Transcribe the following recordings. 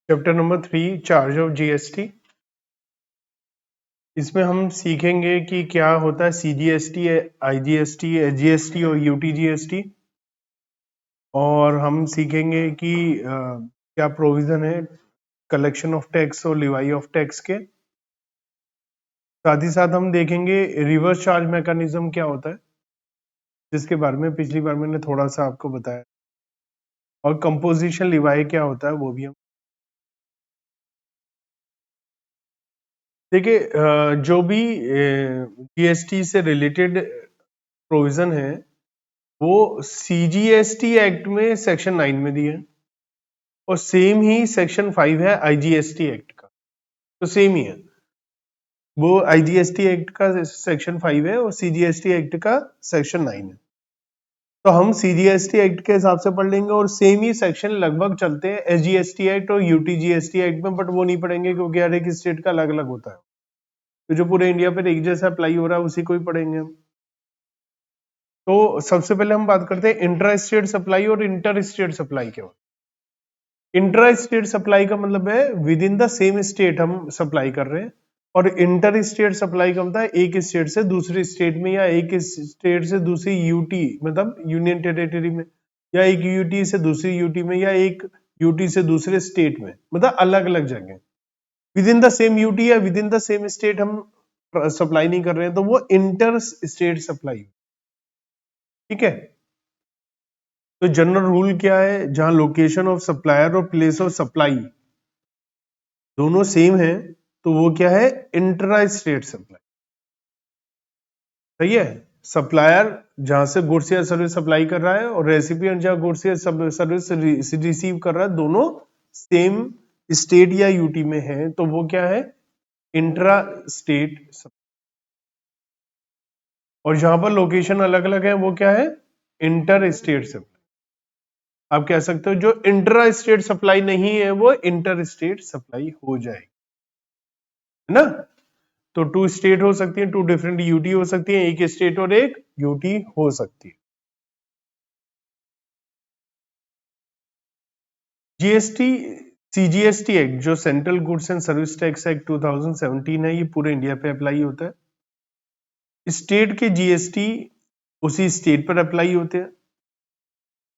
Chapter number 3 charge of GST. इसमें हम सीखेंगे कि क्या होता है सीजीएसटी, आईजीएसटी, एसजीएसटी और यूटीजीएसटी। और हम सीखेंगे कि क्या प्रोविजन है कलेक्शन ऑफ टैक्स और लिवाई ऑफ टैक्स के। साथ ही साथ हम देखेंगे रिवर्स चार्ज मैकेनिज्म क्या होता है, जिसके बारे में पिछली बार मैंने थोड़ा सा आपको बताया। और कंपोजिशन लिवाई क्या होता है वो भी हम देखिए। जो भी जीएसटी से रिलेटेड प्रोविजन है वो सीजीएसटी एक्ट में सेक्शन 9 में दिए हैं और सेम ही सेक्शन 5 है आईजीएसटी एक्ट का, तो सेम ही है। वो आईजीएसटी एक्ट का सेक्शन 5 है और सीजीएसटी एक्ट का सेक्शन 9 है। तो हम सीजीएसटी एक्ट के हिसाब से पढ़ लेंगे और सेम ही सेक्शन लगभग चलते हैं एसजीएसटी एक्ट और यूटीजीएसटी एक्ट में, बट वो नहीं पढ़ेंगे क्योंकि हर एक स्टेट का अलग अलग होता है। तो जो पूरे इंडिया पर एक जैसा अप्लाई हो रहा है उसी को ही पढ़ेंगे हम। तो सबसे पहले हम बात करते हैं इंट्रा स्टेट सप्लाई और इंटर स्टेट सप्लाई के बारे में। इंट्रा स्टेट सप्लाई का मतलब है with in the same state हम सप्लाई कर रहे हैं, और इंटर स्टेट सप्लाई का मतलब है एक स्टेट से दूसरी स्टेट में या एक स्टेट से दूसरी यूटी मतलब यूनियन टेरिटरी में, या एक यूटी से दूसरी यूटी में, या एक यूटी से दूसरे स्टेट में, मतलब अलग अलग जगह। Within the same UT या within the same state हम सप्लाई नहीं कर रहे हैं, तो वो इंटर स्टेट सप्लाई। ठीक है। तो जनरल रूल क्या है, जहां लोकेशन ऑफ सप्लायर और प्लेस ऑफ सप्लाई दोनों सेम है तो वो क्या है, इंट्रा स्टेट सप्लाई। सही है। सप्लायर जहां से गुड्स या सर्विस सप्लाई कर रहा है और रेसिपिएंट जहां गुड्स या सर्विस रिसीव कर रहा है, दोनों सेम स्टेट या यूटी में है, तो वो क्या है, इंट्रा स्टेट सप्लाई। और जहां पर लोकेशन अलग अलग है वो क्या है, इंटर स्टेट सप्लाई। आप कह सकते हो जो इंट्रा स्टेट सप्लाई नहीं है वो इंटर स्टेट सप्लाई हो जाएगी, है ना। तो टू स्टेट हो सकती है, टू डिफरेंट यूटी हो सकती है, एक स्टेट और एक यूटी हो सकती है। जीएसटी सीजीएसटी एक्ट जो central goods and service tax act 2017 है, ये पूरे इंडिया पे अप्लाई होता है। स्टेट के जीएसटी उसी स्टेट पर अप्लाई होते हैं,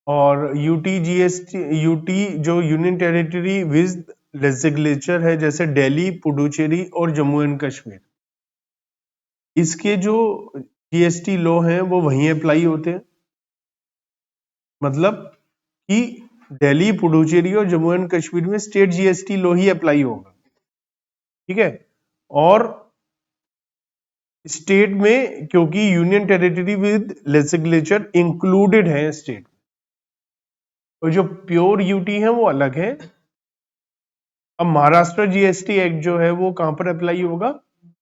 और यूटी जीएसटी यूटी जो यूनियन टेरिटरी विद लेजिस्लेचर है, जैसे दिल्ली, पुडुचेरी और जम्मू एंड कश्मीर, इसके जो जीएसटी लॉ हैं वो वहीं अप्लाई होते हैं। मतलब कि दिल्ली, पुडुचेरी और जम्मू एंड कश्मीर में स्टेट जीएसटी लॉ ही अप्लाई होगा। ठीक है। और स्टेट में क्योंकि union territory with legislature included है स्टेट, और जो प्योर यूटी है वो अलग है। अब महाराष्ट्र जीएसटी एक्ट जो है वो कहां पर अप्लाई होगा,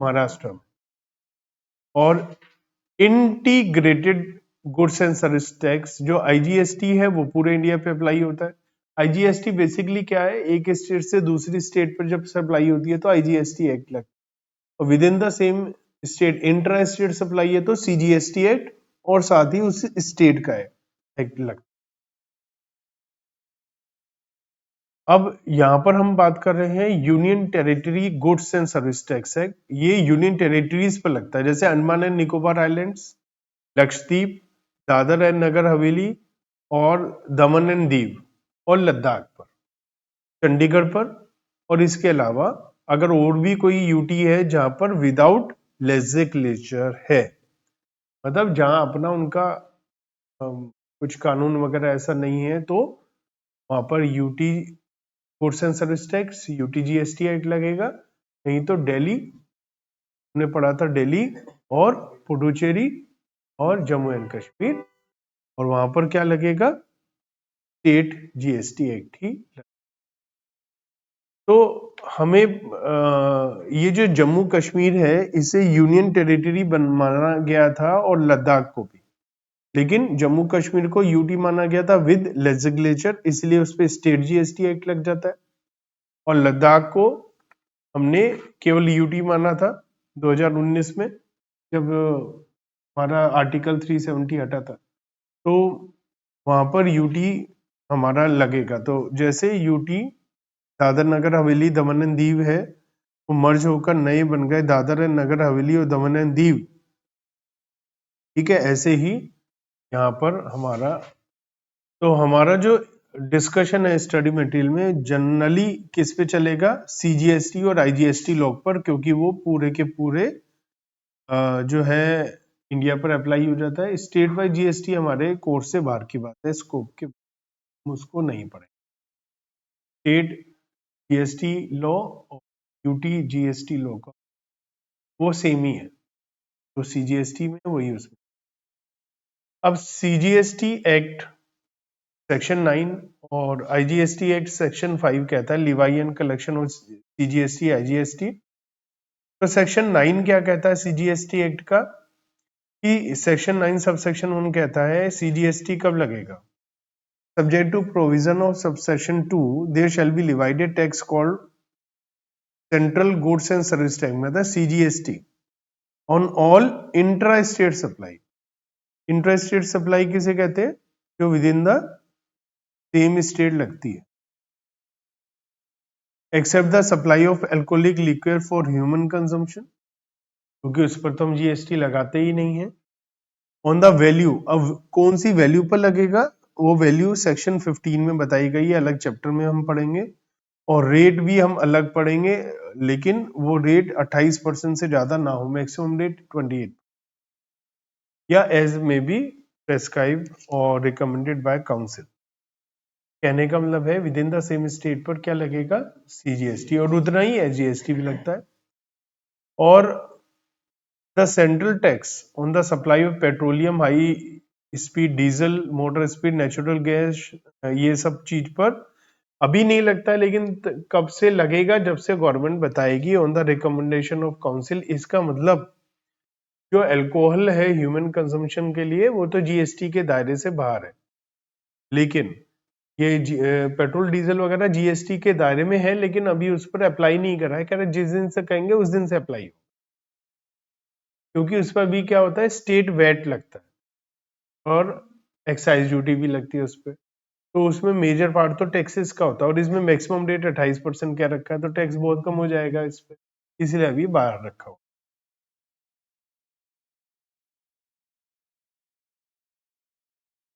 महाराष्ट्र में। और integrated goods and service tax जो आईजीएसटी है वो पूरे इंडिया पे अप्लाई होता है। आईजीएसटी बेसिकली क्या है, एक स्टेट से दूसरी स्टेट पर जब सप्लाई होती है तो आईजीएसटी एक्ट लगता है, और with in the same state intra state supply है तो सीजीएसटी एक्ट और साथ ही उस स्टेट का एक्ट लगता है। अब यहां पर हम बात कर रहे हैं union territory goods and service tax act. ये यूनियन टेरिटरीज पर लगता है, जैसे Andaman and Nicobar islands, Lakshadweep, Dadra and Nagar Haveli और दमन एंड दीव और लद्दाख पर, चंडीगढ़ पर। और इसके अलावा अगर और भी कोई यूटी है जहां पर विदाउट लेजिस्लेचर है, मतलब जहां अपना उनका कुछ कानून वगैरह ऐसा नहीं है, तो वहां पर UT goods and service tax UT GST act लगेगा। नहीं तो दिल्ली, हमने पढ़ा था दिल्ली और पुडुचेरी और जम्मू एंड कश्मीर, और वहां पर क्या लगेगा, स्टेट जीएसटी एक्ट ही। तो हमें ये जो जम्मू कश्मीर है इसे यूनियन टेरिटरी माना गया था, और लद्दाख को भी, लेकिन जम्मू कश्मीर को यूटी माना गया था विद लेजिस्लेचर, इसलिए उस पर स्टेट जीएसटी एक्ट लग जाता है। और लद्दाख को हमने केवल यूटी माना था 2019 में, जब हमारा आर्टिकल 370 हटा था, तो वहां पर यूटी हमारा लगेगा। तो जैसे यूटी दादर नगर हवेली दमन एंड दीव है, वो मर्ज होकर नए बन गए दादर एंड नगर हवेली और दमन एंड दीव। ठीक है, ऐसे ही यहाँ पर हमारा जो डिस्कशन है स्टडी मटेरियल में जनरली किस पे चलेगा, सीजीएसटी और आईजीएसटी लॉग पर, क्योंकि वो पूरे के पूरे जो है इंडिया पर अप्लाई हो जाता है। स्टेट वाइज जीएसटी हमारे कोर्स से बाहर की बात है, स्कोप के, हम उसको नहीं पढ़े। स्टेट जीएसटी लॉ और यूटी जीएसटी लॉ का वो सेम ही है, तो सीजीएसटी में वही उसमें। अब सीजीएसटी एक्ट सेक्शन 9 और आईजीएसटी एक्ट सेक्शन 5 कहता है Levi and collection of CGST IGST. तो सेक्शन 9 क्या कहता है सीजीएसटी एक्ट का, कि सेक्शन 9 सब सेक्शन 1 कहता है सीजीएसटी कब लगेगा, subject to provision of subsection 2 there shall be levied tax called central goods and service tax, मतलब CGST, on all intra state supply. Intra state supply किसे कहते हैं, जो within the same state लगती है, except the supply of alcoholic liquid for human consumption, क्योंकि उस पर तो हम जीएसटी लगाते ही नहीं है। ऑन द वैल्यू, अब कौन सी वैल्यू पर लगेगा, वो वैल्यू सेक्शन 15 में बताई गई है, अलग चैप्टर में हम पढ़ेंगे, और रेट भी हम अलग पढ़ेंगे, लेकिन वो रेट 28% से ज्यादा ना हो, मैक्सिमम रेट 28, या एज मे बी प्रेस्क्राइब और रिकमेंडेड बाय काउंसिल। कहने का मतलब है with in the same state पर क्या लगेगा, सीजीएसटी, और उतना ही एसजीएसटी भी लगता है। और the central tax on the supply of petroleum, high speed diesel, motor speed, natural gas, ये सब चीज पर अभी नहीं लगता है, लेकिन कब से लगेगा, जब से गवर्नमेंट बताएगी on the recommendation of council. इसका मतलब जो अल्कोहल है ह्यूमन कंजम्पशन के लिए वो तो जीएसटी के दायरे से बाहर है, लेकिन ये पेट्रोल डीजल वगैरह जीएसटी के दायरे में है, लेकिन अभी उस पर अप्लाई नहीं कर रहा है, कह रहे जिस दिन से कहेंगे उस दिन से अप्लाई हो, क्योंकि उस पर भी क्या होता है, स्टेट वैट लगता है और एक्साइज ड्यूटी भी लगती है उस पर, तो उसमें मेजर पार्ट तो टैक्सेस का होता है, और इसमें मैक्सिमम रेट 28% क्या रखा है, तो टैक्स बहुत कम हो जाएगा इस पर, इसलिए अभी बाहर रखा हो।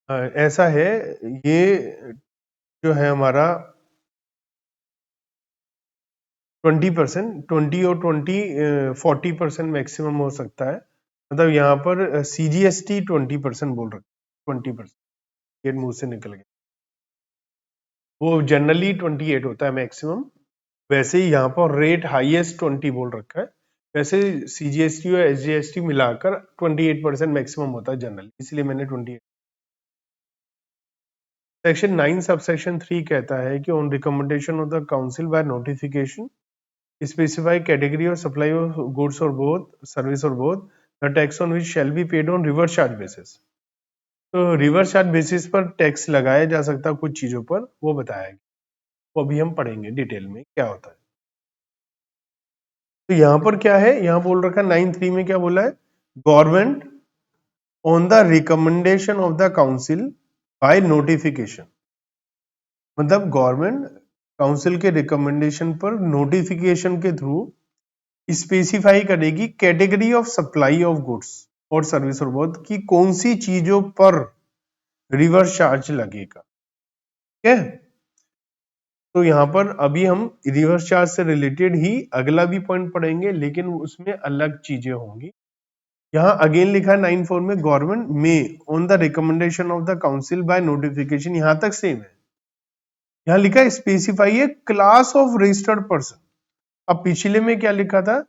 ऐसा है, ये जो है हमारा 20%, 20 और 40% मैक्सिमम हो सकता है, मतलब यहाँ पर सीजीएसटी 20% बोल रखा, 20%, ये मुंह से निकल गया, वो जनरली 28 होता है मैक्सिमम, वैसे ही यहाँ पर रेट हाईएस्ट 20 बोल रखा है, वैसे सीजीएसटी और एसजीएसटी मिलाकर 28% मैक्सिमम होता है जनरली, इसलिए मैंने 28। सेक्शन 9 सब सेक्शन 3 कहता है कि on recommendation of the council by notification specify category of supply of goods or both service or both the tax on which shall be paid on reverse charge basis। तो reverse charge basis पर tax लगाया जा सकता है कुछ चीजों पर, वो बताया गया, वो अभी हम पढ़ेंगे डिटेल में क्या होता है। तो यहाँ पर क्या है, यहाँ बोल रखा है 9(3) में क्या बोला है, government on the recommendation of the council by notification, मतलब गवर्नमेंट काउंसिल के रिकमेंडेशन पर नोटिफिकेशन के थ्रू स्पेसिफाई करेगी category of supply of goods और सर्विस और बोथ की कौन सी चीजों पर रिवर्स चार्ज लगेगा। ठीक है, तो यहाँ पर अभी हम रिवर्स चार्ज से रिलेटेड ही अगला भी पॉइंट पढ़ेंगे, लेकिन उसमें अलग चीजें होंगी। यहाँ अगेन लिखा है 9(4) में गवर्नमेंट में on the recommendation of the council by notification, यहां तक सेम है। यहाँ लिखा है specify A class of registered person, अब पिछले में क्या लिखा था,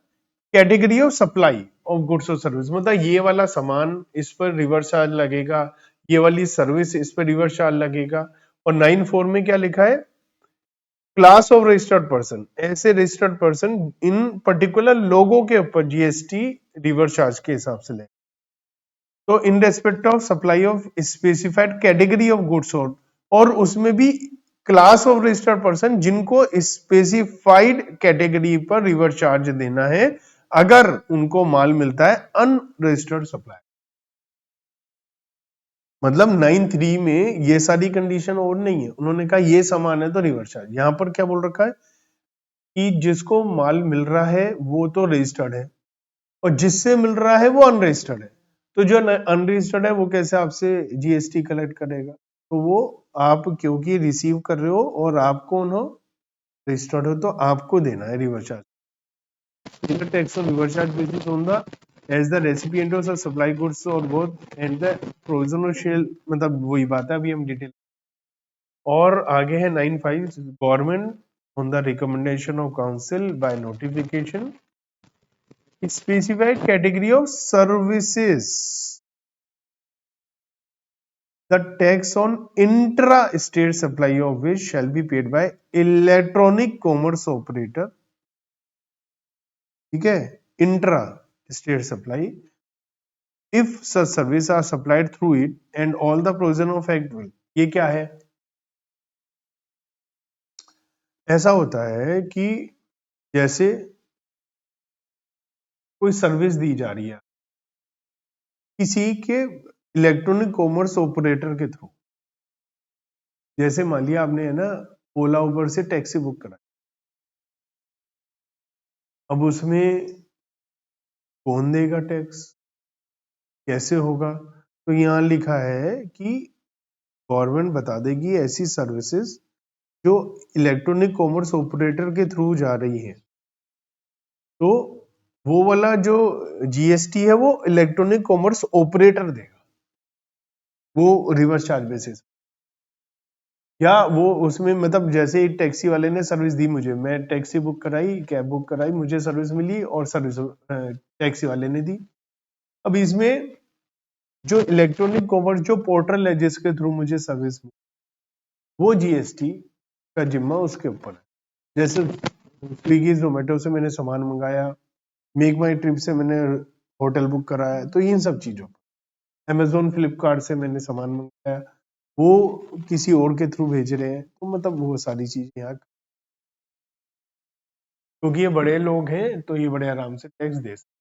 category of supply of goods और सर्विस, मतलब ये वाला सामान इस पर रिवर्स चार्ज लगेगा, ये वाली सर्विस इस पर रिवर्स चार्ज लगेगा। और 9(4) में क्या लिखा है, क्लास ऑफ रजिस्टर्ड पर्सन, ऐसे रजिस्टर्ड पर्सन इन पर्टिकुलर लोगों के ऊपर जीएसटी रिवर्स चार्ज के हिसाब से ले, तो in respect of supply of specified category of goods, और उसमें भी क्लास ऑफ रजिस्टर्ड पर्सन जिनको स्पेसिफाइड कैटेगरी पर रिवर्स चार्ज देना है अगर उनको माल मिलता है अनरजिस्टर्ड सप्लाई। मतलब 9(3) में ये सारी कंडीशन और नहीं है, उन्होंने कहा ये सामान है तो रिवर्स चार्ज। यहाँ पर क्या बोल रखा है कि जिसको माल मिल रहा है वो तो रजिस्टर्ड है और जिससे मिल रहा है वो अनरजिस्टर्ड है, तो जो अनरजिस्टर्ड है वो कैसे आपसे जीएसटी कलेक्ट करेगा? तो वो आप क्योंकि रिसीव कर रहे हो और आप कौन हो, रजिस्टर्ड हो, तो आपको देना है reverse charge. Tax on reverse charge basis on the as the recipient of supply goods और both and the provision of shall, मतलब वही बात है, अभी हम डिटेल। और आगे है 9(5) government on the recommendation of council by notification specified category of services, the tax on intra-state supply of which shall be paid by electronic commerce operator, ठीक है, intra state supply, if such services are supplied through it and all the provision of act will, ये क्या है? ऐसा होता है कि जैसे कोई सर्विस दी जा रही है किसी के इलेक्ट्रॉनिक कॉमर्स ऑपरेटर के थ्रू, जैसे मान लिया आपने है ना ओला उबर से टैक्सी बुक करा, अब उसमें कौन देगा टैक्स, कैसे होगा? तो यहाँ लिखा है कि गवर्नमेंट बता देगी ऐसी सर्विसेज जो इलेक्ट्रॉनिक कॉमर्स ऑपरेटर के थ्रू जा रही है, तो वो वाला जो जीएसटी है वो इलेक्ट्रॉनिक कॉमर्स ऑपरेटर देगा, वो रिवर्स चार्ज बेसिस, या वो उसमें मतलब जैसे टैक्सी वाले ने सर्विस दी मुझे, मैं टैक्सी बुक कराई, कैब बुक कराई, मुझे सर्विस मिली और सर्विस टैक्सी वाले ने दी। अब इसमें जो इलेक्ट्रॉनिक कॉमर्स जो पोर्टल है जिसके थ्रू मुझे सर्विस मिली, वो जीएसटी का जिम्मा उसके ऊपर है। जैसे स्विगी जोमेटो से मैंने सामान मंगाया, मेक माई ट्रिप से मैंने होटल बुक कराया, तो इन सब चीजों, अमेजोन फ्लिपकार्ट से मैंने सामान मंगाया, वो किसी और के थ्रू भेज रहे हैं, तो मतलब वो सारी चीज यहाँ, क्योंकि ये बड़े लोग हैं तो ये बड़े आराम से टैक्स दे सकते।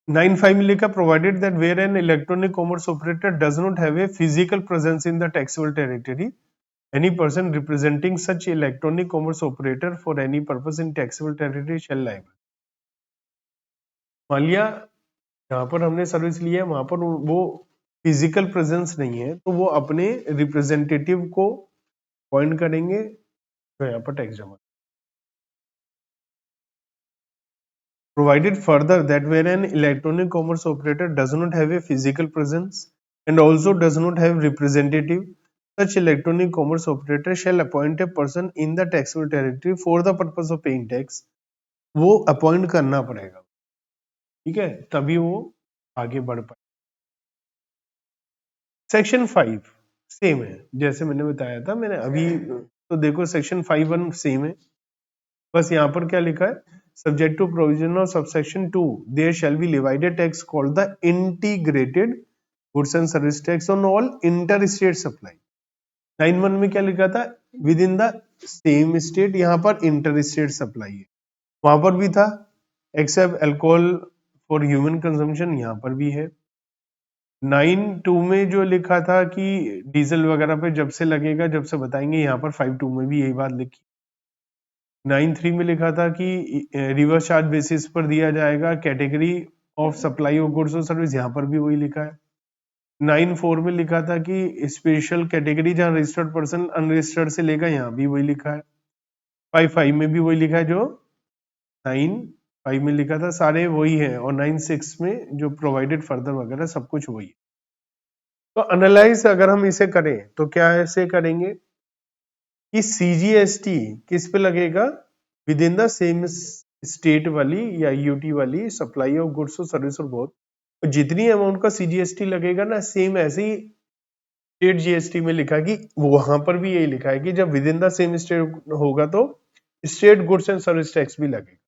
9(5) में लिखा provided that where an electronic commerce operator does not have a physical presence in the taxable territory, any person representing such electronic commerce operator for any purpose in taxable territory shall liable। मान लिया यहाँ पर हमने service ली है, वहां पर वो physical presence नहीं है, तो वो अपने रिप्रेजेंटेटिव को अपॉइंट करेंगे तो यहाँ पर टैक्स जमा। Provided further that where an electronic commerce operator does not have a physical presence and also does not have representative, such electronic commerce operator shall appoint a person in the taxable territory for the purpose of paying tax। वो appoint करना पड़ेगा, ठीक है, तभी वो आगे बढ़ पाए। सेक्शन 5 सेम है जैसे मैंने बताया था, मैंने अभी तो देखो सेक्शन 5(1) सेम है, बस यहाँ पर क्या लिखा है, subject to provision of subsection 2 there shall be levied a tax called the integrated goods and service tax on all interstate supply। 9(1) में क्या लिखा था, with in the same state, यहाँ पर इंटर स्टेट सप्लाई है, वहां पर भी था except alcohol for human consumption, यहाँ पर भी है। 9(2) में जो लिखा था कि डीजल वगैरह पे जब से लगेगा जब से बताएंगे, यहाँ पर 5(2) में भी यही बात लिखी। 9(3) में लिखा था कि रिवर्स चार्ज बेसिस पर दिया जाएगा category of supply of goods और सर्विस, यहाँ पर भी वही लिखा है। 9(4) में लिखा था कि स्पेशल कैटेगरी जहाँ रजिस्टर्ड पर्सन अनरजिस्टर्ड से लेगा, यहाँ भी वही लिखा है। 5(5) में भी वही लिखा है जो 9(5) में लिखा था, सारे वही है। और 9(6) में जो प्रोवाइडेड फर्दर वगैरह सब कुछ वही है। तो एनालाइज अगर हम इसे करें तो क्या ऐसे करेंगे कि सीजीएसटी किस पे लगेगा, with in the same state वाली या यूटी वाली सप्लाई ऑफ गुड्स और सर्विस और बोथ, जितनी अमाउंट का सीजीएसटी लगेगा ना, सेम ऐसे ही स्टेट जीएसटी में लिखा कि वहां पर भी यही लिखा है कि जब with in the same state होगा तो state goods and service tax भी लगेगा,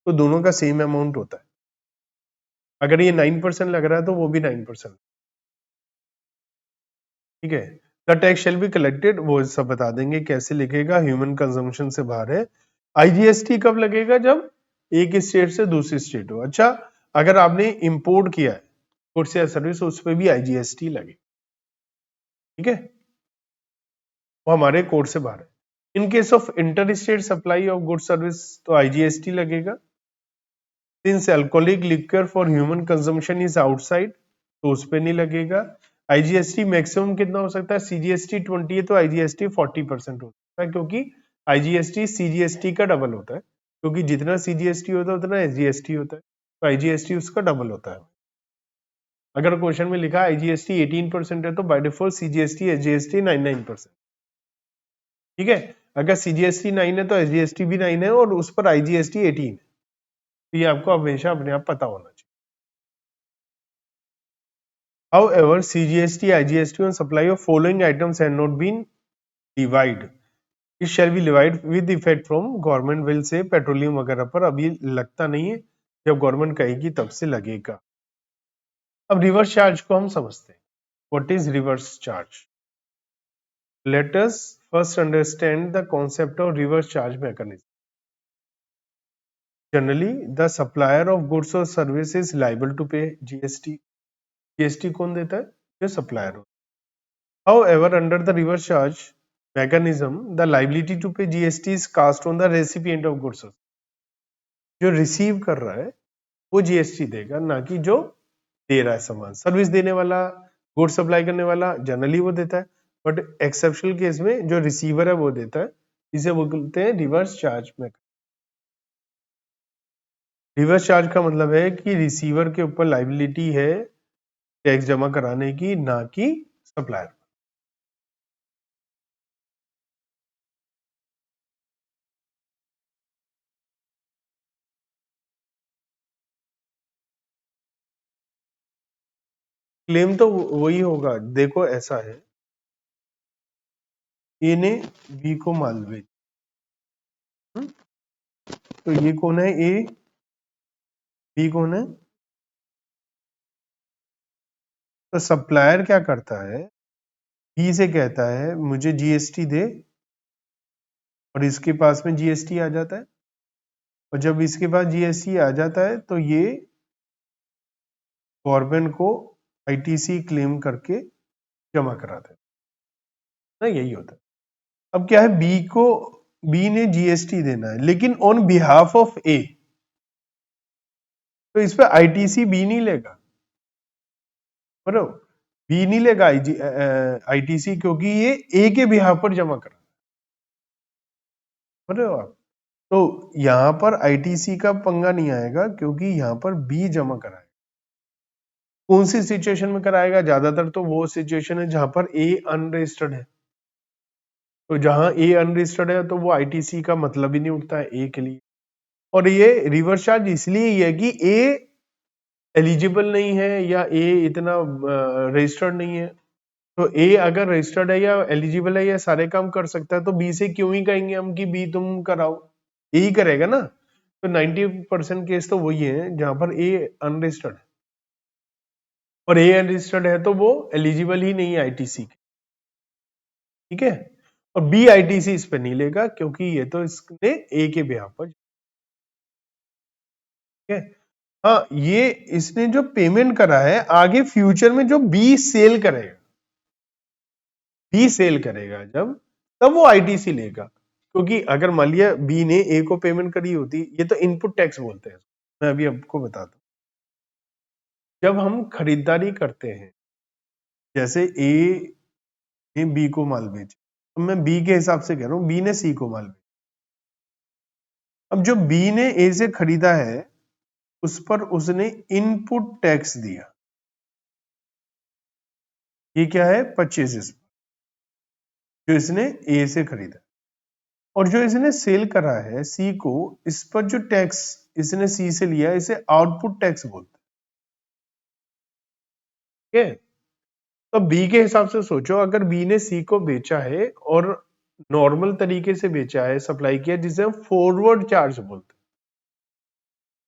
तो दोनों का सेम अमाउंट होता है। अगर ये 9% लग रहा है तो वो भी 9%, ठीक है। The tax shall be collected, वो सब बता देंगे कैसे लिखेगा, ह्यूमन कंजम्पशन से बाहर है। आईजीएसटी कब लगेगा, जब एक स्टेट से दूसरी स्टेट हो। अच्छा, अगर आपने इंपोर्ट किया है गुड्स या सर्विस, उस पर भी आईजीएसटी लगे, ठीक है, वो हमारे कोड से बाहर है। In case of inter state supply of good service तो आईजीएसटी लगेगा। Since alcoholic liquor for human consumption is outside तो उस पर नहीं लगेगा। आईजीएसटी मैक्सिमम कितना हो सकता है, सीजीएसटी 20 है तो आईजीएसटी 40% हो सकता है, क्योंकि आईजीएसटी सीजीएसटी का डबल होता है, क्योंकि जितना सीजीएसटी होता है उतना एसजीएसटी होता है, तो आईजीएसटी उसका डबल होता है। अगर क्वेश्चन में लिखा आईजीएसटी 18% है तो बाय डिफॉल्ट सीजीएसटी एसजीएसटी 99%, ठीक है। अगर सीजीएसटी 9 है तो एसजीएसटी भी 9 है और उस पर आईजीएसटी 18 है, तो ये आपको हमेशा अपने आप पता होना चाहिए। However, CGST, IGST on supply of following items had not been levied. It shall be levied with effect from government will से पेट्रोलियम वगैरह पर अभी लगता नहीं है, जब गवर्नमेंट कहेगी तब से लगेगा। अब रिवर्स चार्ज को हम समझते हैं। What is reverse charge? Let us first understand the concept of reverse charge mechanism. Generally, the supplier of goods or service is liable to pay GST. GST कौन देता है? जो सप्लायर हो। However, under the reverse charge mechanism, the liability to pay GST is cast on the recipient of goods. जो receive कर रहा है वो जीएसटी देगा, ना कि जो दे रहा है सामान। सर्विस देने वाला, गुड सप्लाई करने वाला जनरली वो देता है, बट एक्सेप्शनल केस में जो रिसीवर है वो देता है। इसे बोलते हैं रिवर्स चार्ज में। रिवर्स चार्ज का मतलब है कि रिसीवर के ऊपर लाइबिलिटी है टैक्स जमा कराने की, ना कि सप्लायर। क्लेम तो वही होगा, देखो ऐसा है, ए ने बी को माल बेच, तो ये कौन है, ए, बी कौन है, तो सप्लायर क्या करता है, बी से कहता है मुझे जीएसटी दे, और इसके पास में जीएसटी आ जाता है, और जब इसके पास जीएसटी आ जाता है तो ये गवर्नमेंट को आईटीसी क्लेम करके जमा कराता है ना, यही होता है। अब क्या है, बी ने जीएसटी देना है लेकिन ऑन बिहाफ ऑफ ए, तो इस पे आईटीसी बी नहीं लेगा, बराबर, बी नहीं लेगा आईटीसी, क्योंकि ये ए के बिहाफ पर जमा करा, बराबर। तो यहां पर आईटीसी का पंगा नहीं आएगा, क्योंकि यहां पर बी जमा कराएगा। कौन सी सिचुएशन में कराएगा, ज्यादातर तो वो सिचुएशन है जहां पर ए अनरजिस्टर्ड है, तो जहां ए अनरजिस्टर्ड है तो वो आईटीसी का मतलब ही नहीं उठता है ए के लिए। और ये रिवर्स चार्ज इसलिए ही है कि ए एलिजिबल नहीं है या ए इतना रजिस्टर्ड नहीं है, तो ए अगर रजिस्टर्ड है या एलिजिबल है या सारे काम कर सकता है, तो बी से क्यों ही कहेंगे हम कि बी तुम कराओ, यही करेगा ना। तो 90% केस तो वही है जहां पर ए अनरजिस्टर्ड है, और ए अनरजिस्टर्ड है तो वो एलिजिबल ही नहीं है आईटीसी के, ठीक है। और बी आईटीसी इस पे नहीं लेगा, क्योंकि ये तो इसने ए के बिहाफ पर, ठीक है। हाँ, ये इसने जो पेमेंट करा है, आगे फ्यूचर में जो बी सेल करेगा, बी सेल करेगा जब, तब वो आईटीसी लेगा। क्योंकि अगर मान लिया बी ने ए को पेमेंट करी होती, ये तो इनपुट टैक्स बोलते हैं, मैं अभी आपको बताता हूँ। जब हम खरीदारी करते हैं, जैसे ए ने बी को माल बेचा, तो मैं बी के हिसाब से कह रहा हूं, बी ने सी को माल बेचा। अब जो बी ने ए से खरीदा है, उस पर उसने इनपुट टैक्स दिया, ये क्या है, 25, जो इसने ए से खरीदा। और जो इसने सेल करा है सी को, इस पर जो टैक्स इसने सी से लिया, इसे आउटपुट टैक्स बोलते हैं, ठीक है। तो बी के हिसाब से सोचो, अगर बी ने सी को बेचा है और नॉर्मल तरीके से बेचा है, सप्लाई किया, जिसे हम फॉरवर्ड चार्ज बोलते हैं,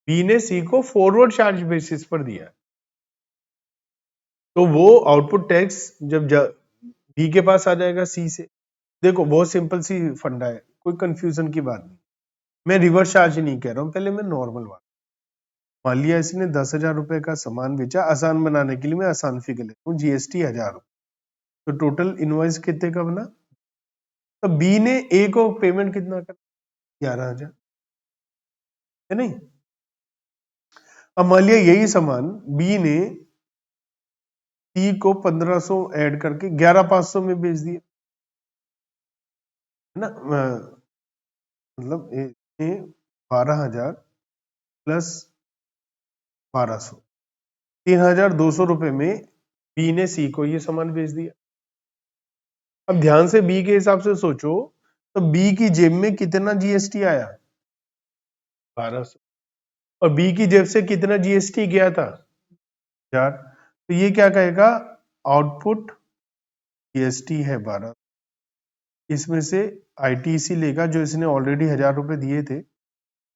बी ने सी को फॉरवर्ड चार्ज बेसिस पर दिया है, तो वो आउटपुट टैक्स जब बी के पास आ जाएगा सी से। देखो बहुत सिंपल सी फंडा है, कोई कंफ्यूजन की बात नहीं। मैं रिवर्स चार्ज नहीं कह रहा हूं, पहले मैं नॉर्मल बात, मान लिया इसने 10,000 रुपए का सामान बेचा, आसान बनाने के लिए मैं आसान फिगर लेता हूँ, जीएसटी 1,000 रुपए, तो टोटल इनवॉइस कितने का बना? तो बी ने ए को पेमेंट कितना कर? 11,000, है नहीं? अब मान लिया यही सामान बी ने सी को 1,500 ऐड करके 11,500 में बेच दिया, है ना? मतलब 12,000 प्लस 1,200, 3,200 रुपए में बी ने सी को ये सामान बेच दिया। अब ध्यान से बी के हिसाब से सोचो, तो बी की जेब में कितना जीएसटी आया? 1,200। और बी की जेब से कितना जीएसटी गया था? 1,000। तो ये क्या कहेगा? आउटपुट जीएसटी है 12, इसमें से आईटीसी लेगा जो इसने ऑलरेडी 1,000 रुपए दिए थे,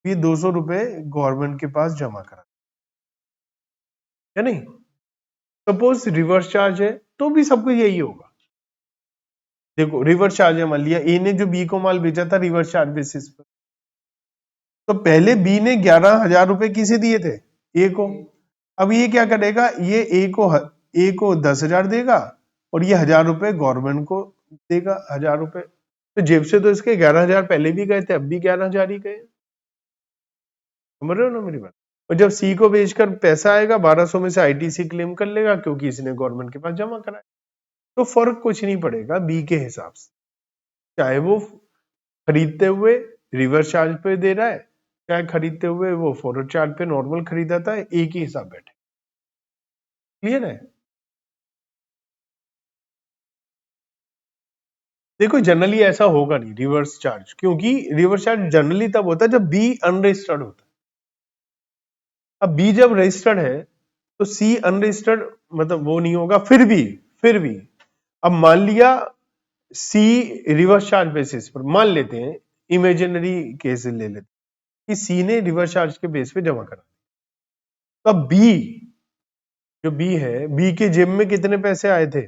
ये 200 रुपए गवर्नमेंट के पास जमा करा, है नहीं? सपोज रिवर्स चार्ज है तो भी सब कुछ यही होगा। देखो रिवर्स चार्ज है, मान लिया ए ने जो बी को माल बेचा था रिवर्स चार्ज बेसिस पर, तो पहले बी ने 11,000 रुपए किसे दिए थे? ए को। अब ये क्या करेगा? ये ए को 10,000 देगा और ये 1,000 रुपए गवर्नमेंट को देगा, 1,000 रुपए। तो जेब से तो इसके 11,000 पहले भी गए थे, अब भी 11,000 ही गए। समझ रहे हो ना मेरी बात? और जब सी को बेचकर पैसा आएगा 1,200 में से आईटीसी क्लेम कर लेगा क्योंकि इसने गवर्नमेंट के पास जमा कराया। तो फर्क कुछ नहीं पड़ेगा बी के हिसाब से, चाहे वो खरीदते हुए रिवर्स चार्ज पे दे रहा है, चाहे खरीदते हुए वो फॉरवर्ड चार्ज पे नॉर्मल खरीदा था, एक ही हिसाब बैठे। क्लियर है? देखो जनरली ऐसा होगा नहीं रिवर्स चार्ज, क्योंकि रिवर्स चार्ज जनरली तब होता है जब बी अनरजिस्टर्ड होता है। अब बी जब रजिस्टर्ड है तो सी अनरजिस्टर्ड मतलब वो नहीं होगा। फिर भी अब मान लिया सी रिवर्स चार्ज बेसिस पर, मान लेते हैं इमेजिनरी केस ले लेते हैं कि सी ने रिवर्स चार्ज के बेस पे जमा करा, तो अब बी जो बी है, बी के जेब में कितने पैसे आए थे?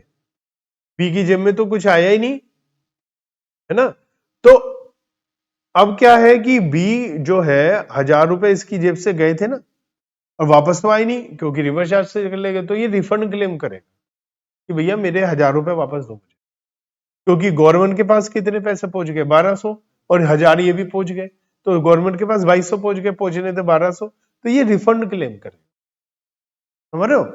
बी की जेब में तो कुछ आया ही नहीं, है ना? तो अब क्या है कि बी जो है 1,000 रुपए इसकी जेब से गए थे ना, और वापस तो आए नहीं क्योंकि रिवर्स चार्ज से कर लेंगे, तो ये रिफंड क्लेम करेगा कि भैया मेरे 1,000 रुपए वापस दो मुझे, क्योंकि गवर्नमेंट के पास कितने पैसे पहुंच गए? 1,200, और 1,000 ये भी पहुंच गए, तो गवर्नमेंट के पास 2,200 पहुंच गए, पहुंचने थे 1,200, तो ये रिफंड क्लेम करेगा। समझ रहे हो?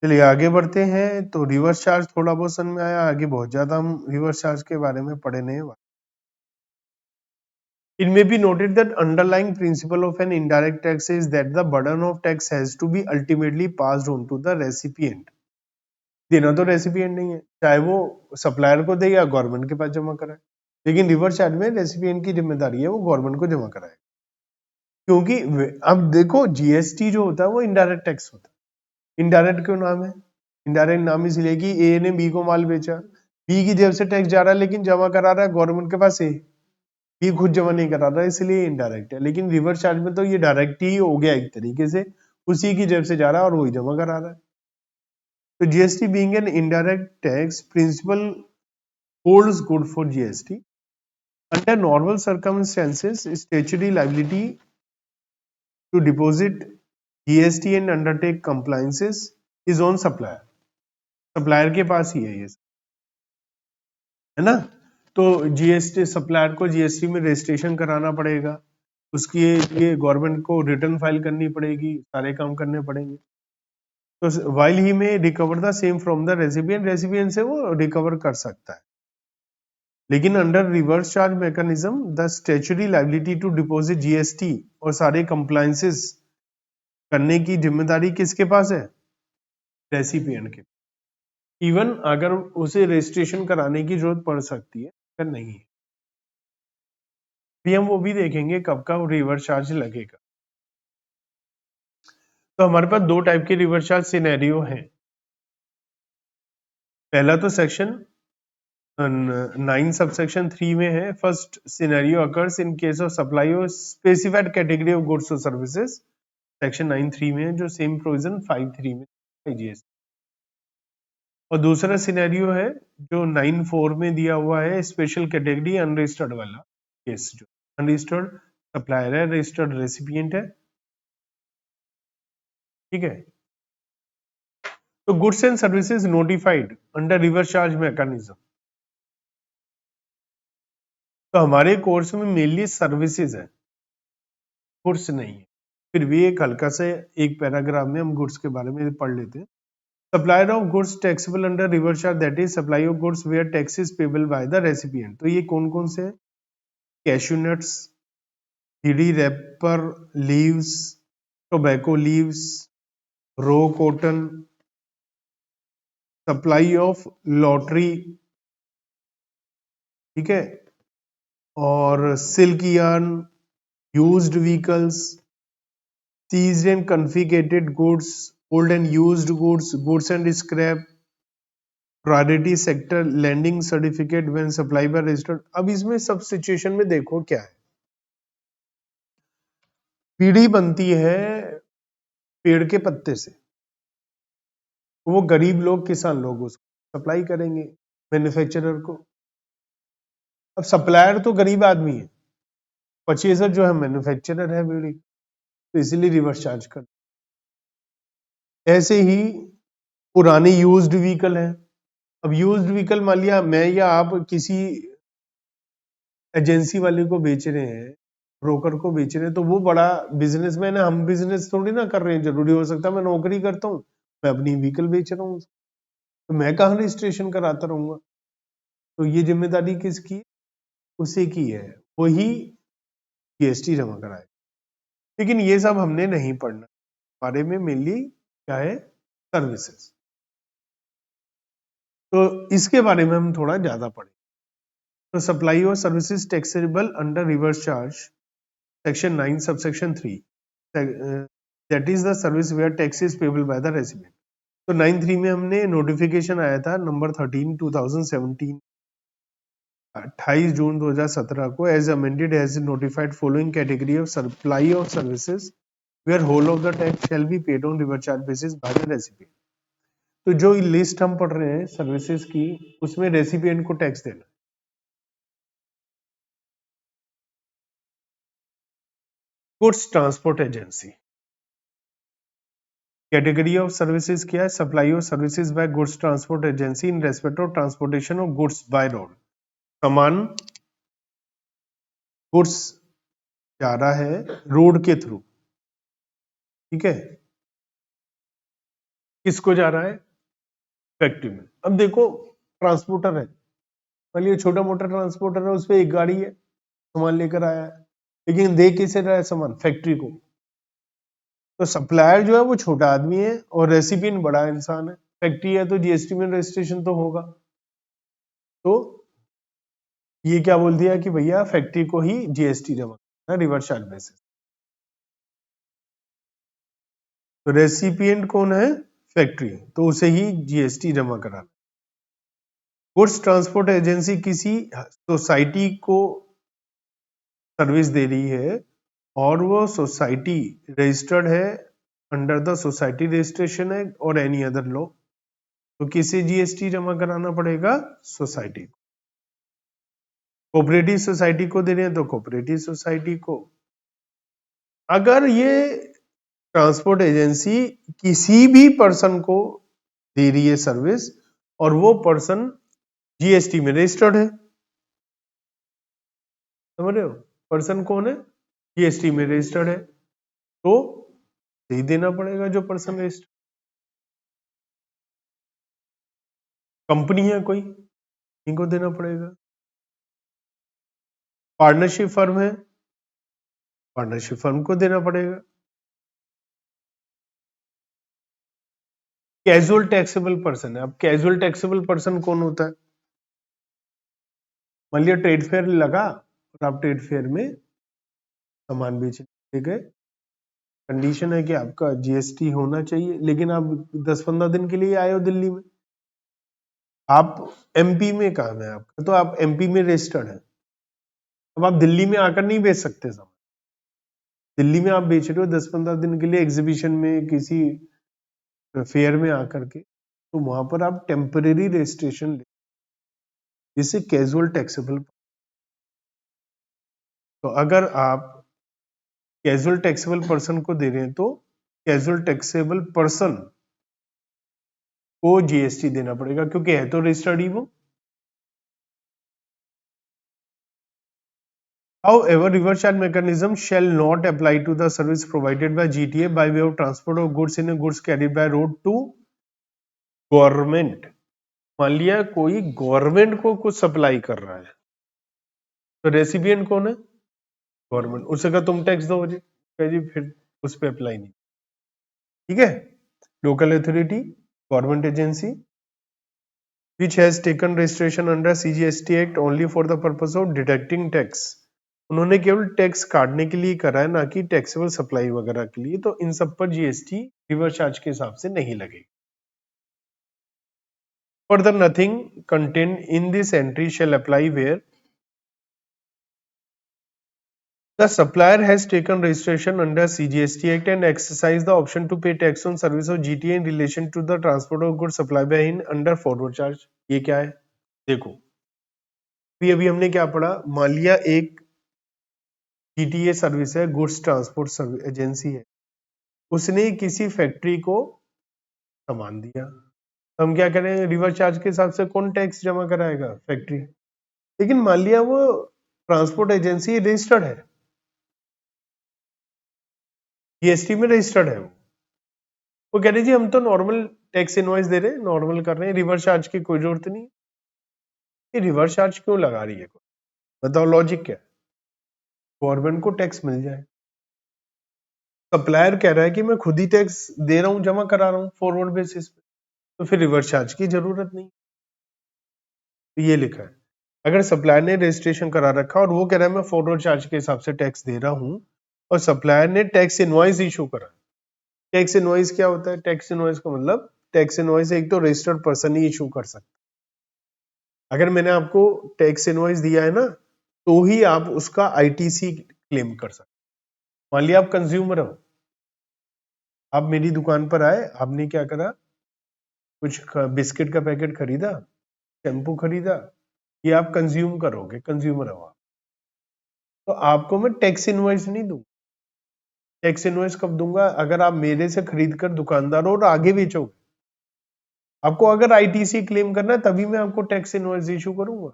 चलिए आगे बढ़ते हैं। तो रिवर्स चार्ज थोड़ा बहुत समझ में आया, आगे बहुत ज्यादा हम रिवर्स चार्ज के बारे में पढ़े नहीं। It may be noted that underlying principle of an indirect tax is that the burden of tax has to be ultimately passed on to the recipient. देना तो रेसिपिएंट नहीं है, चाहे वो सप्लायर को दे या गवर्नमेंट के पास जमा कराए, लेकिन रिवर्स चार्ज में रेसिपिएंट की जिम्मेदारी है वो गवर्नमेंट को जमा कराए। क्योंकि अब देखो जीएसटी जो होता है वो इनडायरेक्ट टैक्स होता है। इनडायरेक्ट क्यों नाम है? इनडायरेक्ट नाम इसलिए कि ए ने बी को माल बेचा, बी की जेब से टैक्स जा रहा है लेकिन जमा करा रहा है गवर्नमेंट के पास ए, ये खुद जमा नहीं करा रहा, इसलिए इनडायरेक्ट है। लेकिन रिवर्स चार्ज में तो ये डायरेक्ट ही हो गया, एक तरीके से उसी की जेब से जा रहा है और वही जमा करा रहा है। तो GST being an indirect tax principle holds good for GST. Under normal circumstances, statutory liability to deposit GST and undertake compliances is on supplier. Supplier के पास ही है ये, है ना? तो जीएसटी सप्लायर को जीएसटी में रजिस्ट्रेशन कराना पड़ेगा, उसकी ये गवर्नमेंट को रिटर्न फाइल करनी पड़ेगी, सारे काम करने पड़ेंगे। तो वाइल ही में recover the same from the recipient, recipient से वो रिकवर कर सकता है। लेकिन under reverse charge mechanism the statutory liability to deposit GST और सारे कंप्लायंसेस करने की जिम्मेदारी किसके पास है? रेसिपिएंट के। इवन अगर उसे रजिस्ट्रेशन कराने की जरूरत पड़ सकती है, अगर नहीं है भी हम वो भी देखेंगे कब का रिवर्स चार्ज लगेगा। तो हमारे पास दो टाइप के रिवर्स चार्ज सिनेरियो हैं। पहला तो सेक्शन 9 सबसेक्शन 3 में है। First scenario occurs in case of supply of specified category of goods और सर्विसेज, सेक्शन 9(3) में है, जो सेम प्रोविजन 5(3) में जीएसटी। और दूसरा सिनेरियो है जो 9(4) में दिया हुआ है, स्पेशल कैटेगरी अनरजिस्टर्ड वाला केस। जो अनरजिस्टर्ड सप्लायर है, रजिस्टर्ड रेसिपिएंट है, ठीक है। तो goods and services notified under reverse charge mechanism, तो हमारे कोर्स में मेनली सर्विसेज है, गुड्स नहीं है। फिर भी एक हल्का से एक पैराग्राफ में हम गुड्स के बारे में पढ़ लेते हैं। Supplier of goods taxable under reverse charge, that is supply of goods where tax is payable by the recipient. तो ये कौन कौन से हैं? Cashew nuts, bidi wrapper leaves, tobacco leaves, raw cotton, supply of lottery, ठीक है, और silk yarn, used vehicles, seized and configurated goods, old and used goods, goods and scrap, priority sector, landing certificate when supply by registered. अब इसमें सब situation में देखो क्या है, पीढ़ी बनती है पेड़ के पत्ते से, वो गरीब लोग, किसान लोग उसको सप्लाई करेंगे मैन्युफैक्चरर को। अब सप्लायर तो गरीब आदमी है, परचेजर जो है मैन्युफैक्चरर है बीड़ी, तो इसीलिए रिवर्स चार्ज कर। ऐसे ही पुराने यूज्ड व्हीकल है। अब यूज्ड व्हीकल मान लिया मैं या आप किसी एजेंसी वाले को बेच रहे हैं, ब्रोकर को बेच रहे हैं, तो वो बड़ा बिजनेसमैन है, हम बिजनेस थोड़ी ना कर रहे हैं। जरूरी हो सकता है मैं नौकरी करता हूँ, मैं अपनी व्हीकल बेच रहा हूँ, तो मैं कहाँ रजिस्ट्रेशन कराता रहूंगा। तो ये जिम्मेदारी किसकी? उसी की है, वही जीएसटी जमा कराए। लेकिन ये सब हमने नहीं पढ़ना, बारे में मेनली क्या है, सर्विसेज। तो इसके बारे में हम थोड़ा ज्यादा पढ़ें। तो सप्लाई और services taxable under reverse charge, section 9 subsection 3, that is the service where tax is payable by the resident. तो 9(3) में हमने नोटिफिकेशन आया था नंबर 13 2017, 28 जून 2017 को, as amended as notified following category of supply of services where whole of the tax shall be paid on reverse charge basis by the recipient. तो जो list हम पढ़ रहे हैं सर्विसेज की, उसमें रेसिपिएंट को टैक्स देना। Goods transport agency, category of services क्या है? Supply of services by goods transport agency in respect of transportation of goods by road. सामान, गुड्स जा रहा है रोड के थ्रू, ठीक है, किसको जा रहा है? फैक्ट्री में। अब देखो ट्रांसपोर्टर है, मान लीजिए छोटा मोटा ट्रांसपोर्टर है, उस पर एक गाड़ी है, सामान लेकर आया है, लेकिन दे किसे रहा है सामान? फैक्ट्री को। तो सप्लायर जो है वो छोटा आदमी है और रेसिपिएंट बड़ा इंसान है। फैक्ट्री है तो जीएसटी में रजिस्ट्रेशन तो होगा। तो ये क्या बोल दिया कि भैया फैक्ट्री को ही जीएसटी जमा करना, रिवर्स चार्ज बेसिस। तो रेसिपिएंट कौन है? फैक्ट्री, तो उसे ही जीएसटी जमा कराना। गुड्स ट्रांसपोर्ट एजेंसी किसी सोसाइटी को सर्विस दे रही है और वो सोसाइटी रजिस्टर्ड है under the society registration act और एनी अदर लॉ, तो किसे जीएसटी जमा कराना पड़ेगा? सोसाइटी को। कोऑपरेटिव सोसाइटी को दे रहे हैं तो कोऑपरेटिव सोसाइटी को। अगर ये ट्रांसपोर्ट एजेंसी किसी भी पर्सन को दे रही है सर्विस और वो पर्सन जीएसटी में रजिस्टर्ड है, समझ रहे हो? पर्सन कौन है? जीएसटी में रजिस्टर्ड है, तो यही देना पड़ेगा जो पर्सन रजिस्टर्ड। कंपनी है कोई, इनको देना पड़ेगा। पार्टनरशिप फर्म है, पार्टनरशिप फर्म को देना पड़ेगा। कैजुअल टैक्सेबल पर्सन है। अब कैजुअल टैक्सेबल पर्सन कौन होता है? मान लिया ट्रेड फेयर लगा और आप ट्रेड फेयर में सामान बेचने गए, कंडीशन है कि आपका जीएसटी होना चाहिए, लेकिन आप 10-15 दिन के लिए आए हो दिल्ली में, आप एमपी में काम है आपका, तो आप एमपी में रजिस्टर्ड है। अब आप दिल्ली में आकर नहीं बेच सकते सामान, दिल्ली में आप बेच रहे हो 10-15 दिन के लिए एग्जीबिशन में, किसी फेयर में आकर के, तो वहां पर आप टेम्परेरी रजिस्ट्रेशन ले, जिसे कैजुअल टैक्सेबल। तो अगर आप कैजुअल टैक्सेबल पर्सन को दे रहे हैं तो कैजुअल टैक्सेबल पर्सन को जीएसटी देना पड़ेगा, क्योंकि है तो रजिस्टर्ड ही वो। However, reverse charge mechanism shall not apply to the service provided by GTA by way of transport of goods in a goods carried by road to government. मान लिया कोई गवर्नमेंट को कुछ सप्लाई कर रहा है, तो रेसिपिएंट कौन है? गवर्नमेंट। उससे कहा तुम टैक्स दो जी, फिर उस पर अप्लाई नहीं। ठीक है। Local authority, government agency which has taken registration under CGST Act only for the purpose of deducting tax, उन्होंने केवल टैक्स काटने के लिए करा है, ना कि टैक्सेबल सप्लाई वगैरह के लिए। तो इन सब पर जीएसटी रिवर्स चार्ज के हिसाब से नहीं लगेगी। Further, nothing contained in this entry shall apply where the supplier has taken registration under CGST Act and exercised the option to pay tax on service of GTA in relation to the transport of goods supplied by him under forward charge। ये क्या है? देखो, अभी हमने क्या पढ़ा? मान लिया एक जीटीए सर्विस है, गुड्स ट्रांसपोर्ट एजेंसी है, उसने किसी फैक्ट्री को सामान दिया, तो हम क्या करें? रिवर्स चार्ज के हिसाब से कौन टैक्स जमा कराएगा? फैक्ट्री। लेकिन मान लिया वो ट्रांसपोर्ट एजेंसी रजिस्टर्ड है, जीएसटी में रजिस्टर्ड है, वो कह रहे जी हम तो नॉर्मल टैक्स इनवॉइस दे रहे हैं, नॉर्मल कर रहे हैं, रिवर्स चार्ज की कोई जरूरत नहीं। ये रिवर्स चार्ज क्यों लगा रही है? बताओ लॉजिक क्या है? गवर्नमेंट को टैक्स मिल जाए। सप्लायर कह रहा है कि मैं खुद ही टैक्स दे रहा हूं, जमा करा रहा हूं फॉरवर्ड बेसिस पे, तो फिर रिवर्स चार्ज की जरूरत नहीं। तो ये लिखा है, अगर सप्लायर ने रजिस्ट्रेशन करा रखा और वो कह रहा है मैं फॉरवर्ड चार्ज के हिसाब से टैक्स दे रहा हूं, और सप्लायर ने टैक्स इनवॉइस इशू करा। टैक्स इनवॉइस क्या होता है? टैक्स इनवॉइस का मतलब, टैक्स इनवॉइस एक तो रजिस्टर्ड पर्सन ही इशू कर सकता है। अगर मैंने आपको टैक्स इनवॉइस दिया है ना, तो ही आप उसका आईटीसी क्लेम कर सकते। मान लिया आप कंज्यूमर हो, आप मेरी दुकान पर आए, आपने क्या करा? कुछ बिस्किट का पैकेट खरीदा, शैम्पू खरीदा, ये आप कंज्यूम करोगे, कंज्यूमर हो आप, तो आपको मैं टैक्स इनवॉइस नहीं दूंगा। टैक्स इनवॉइस कब दूंगा? अगर आप मेरे से खरीद कर दुकानदार हो और आगे बेचोगे। आपको अगर आईटीसी क्लेम करना है तभी मैं आपको टैक्स इनवॉइस इशू करूंगा।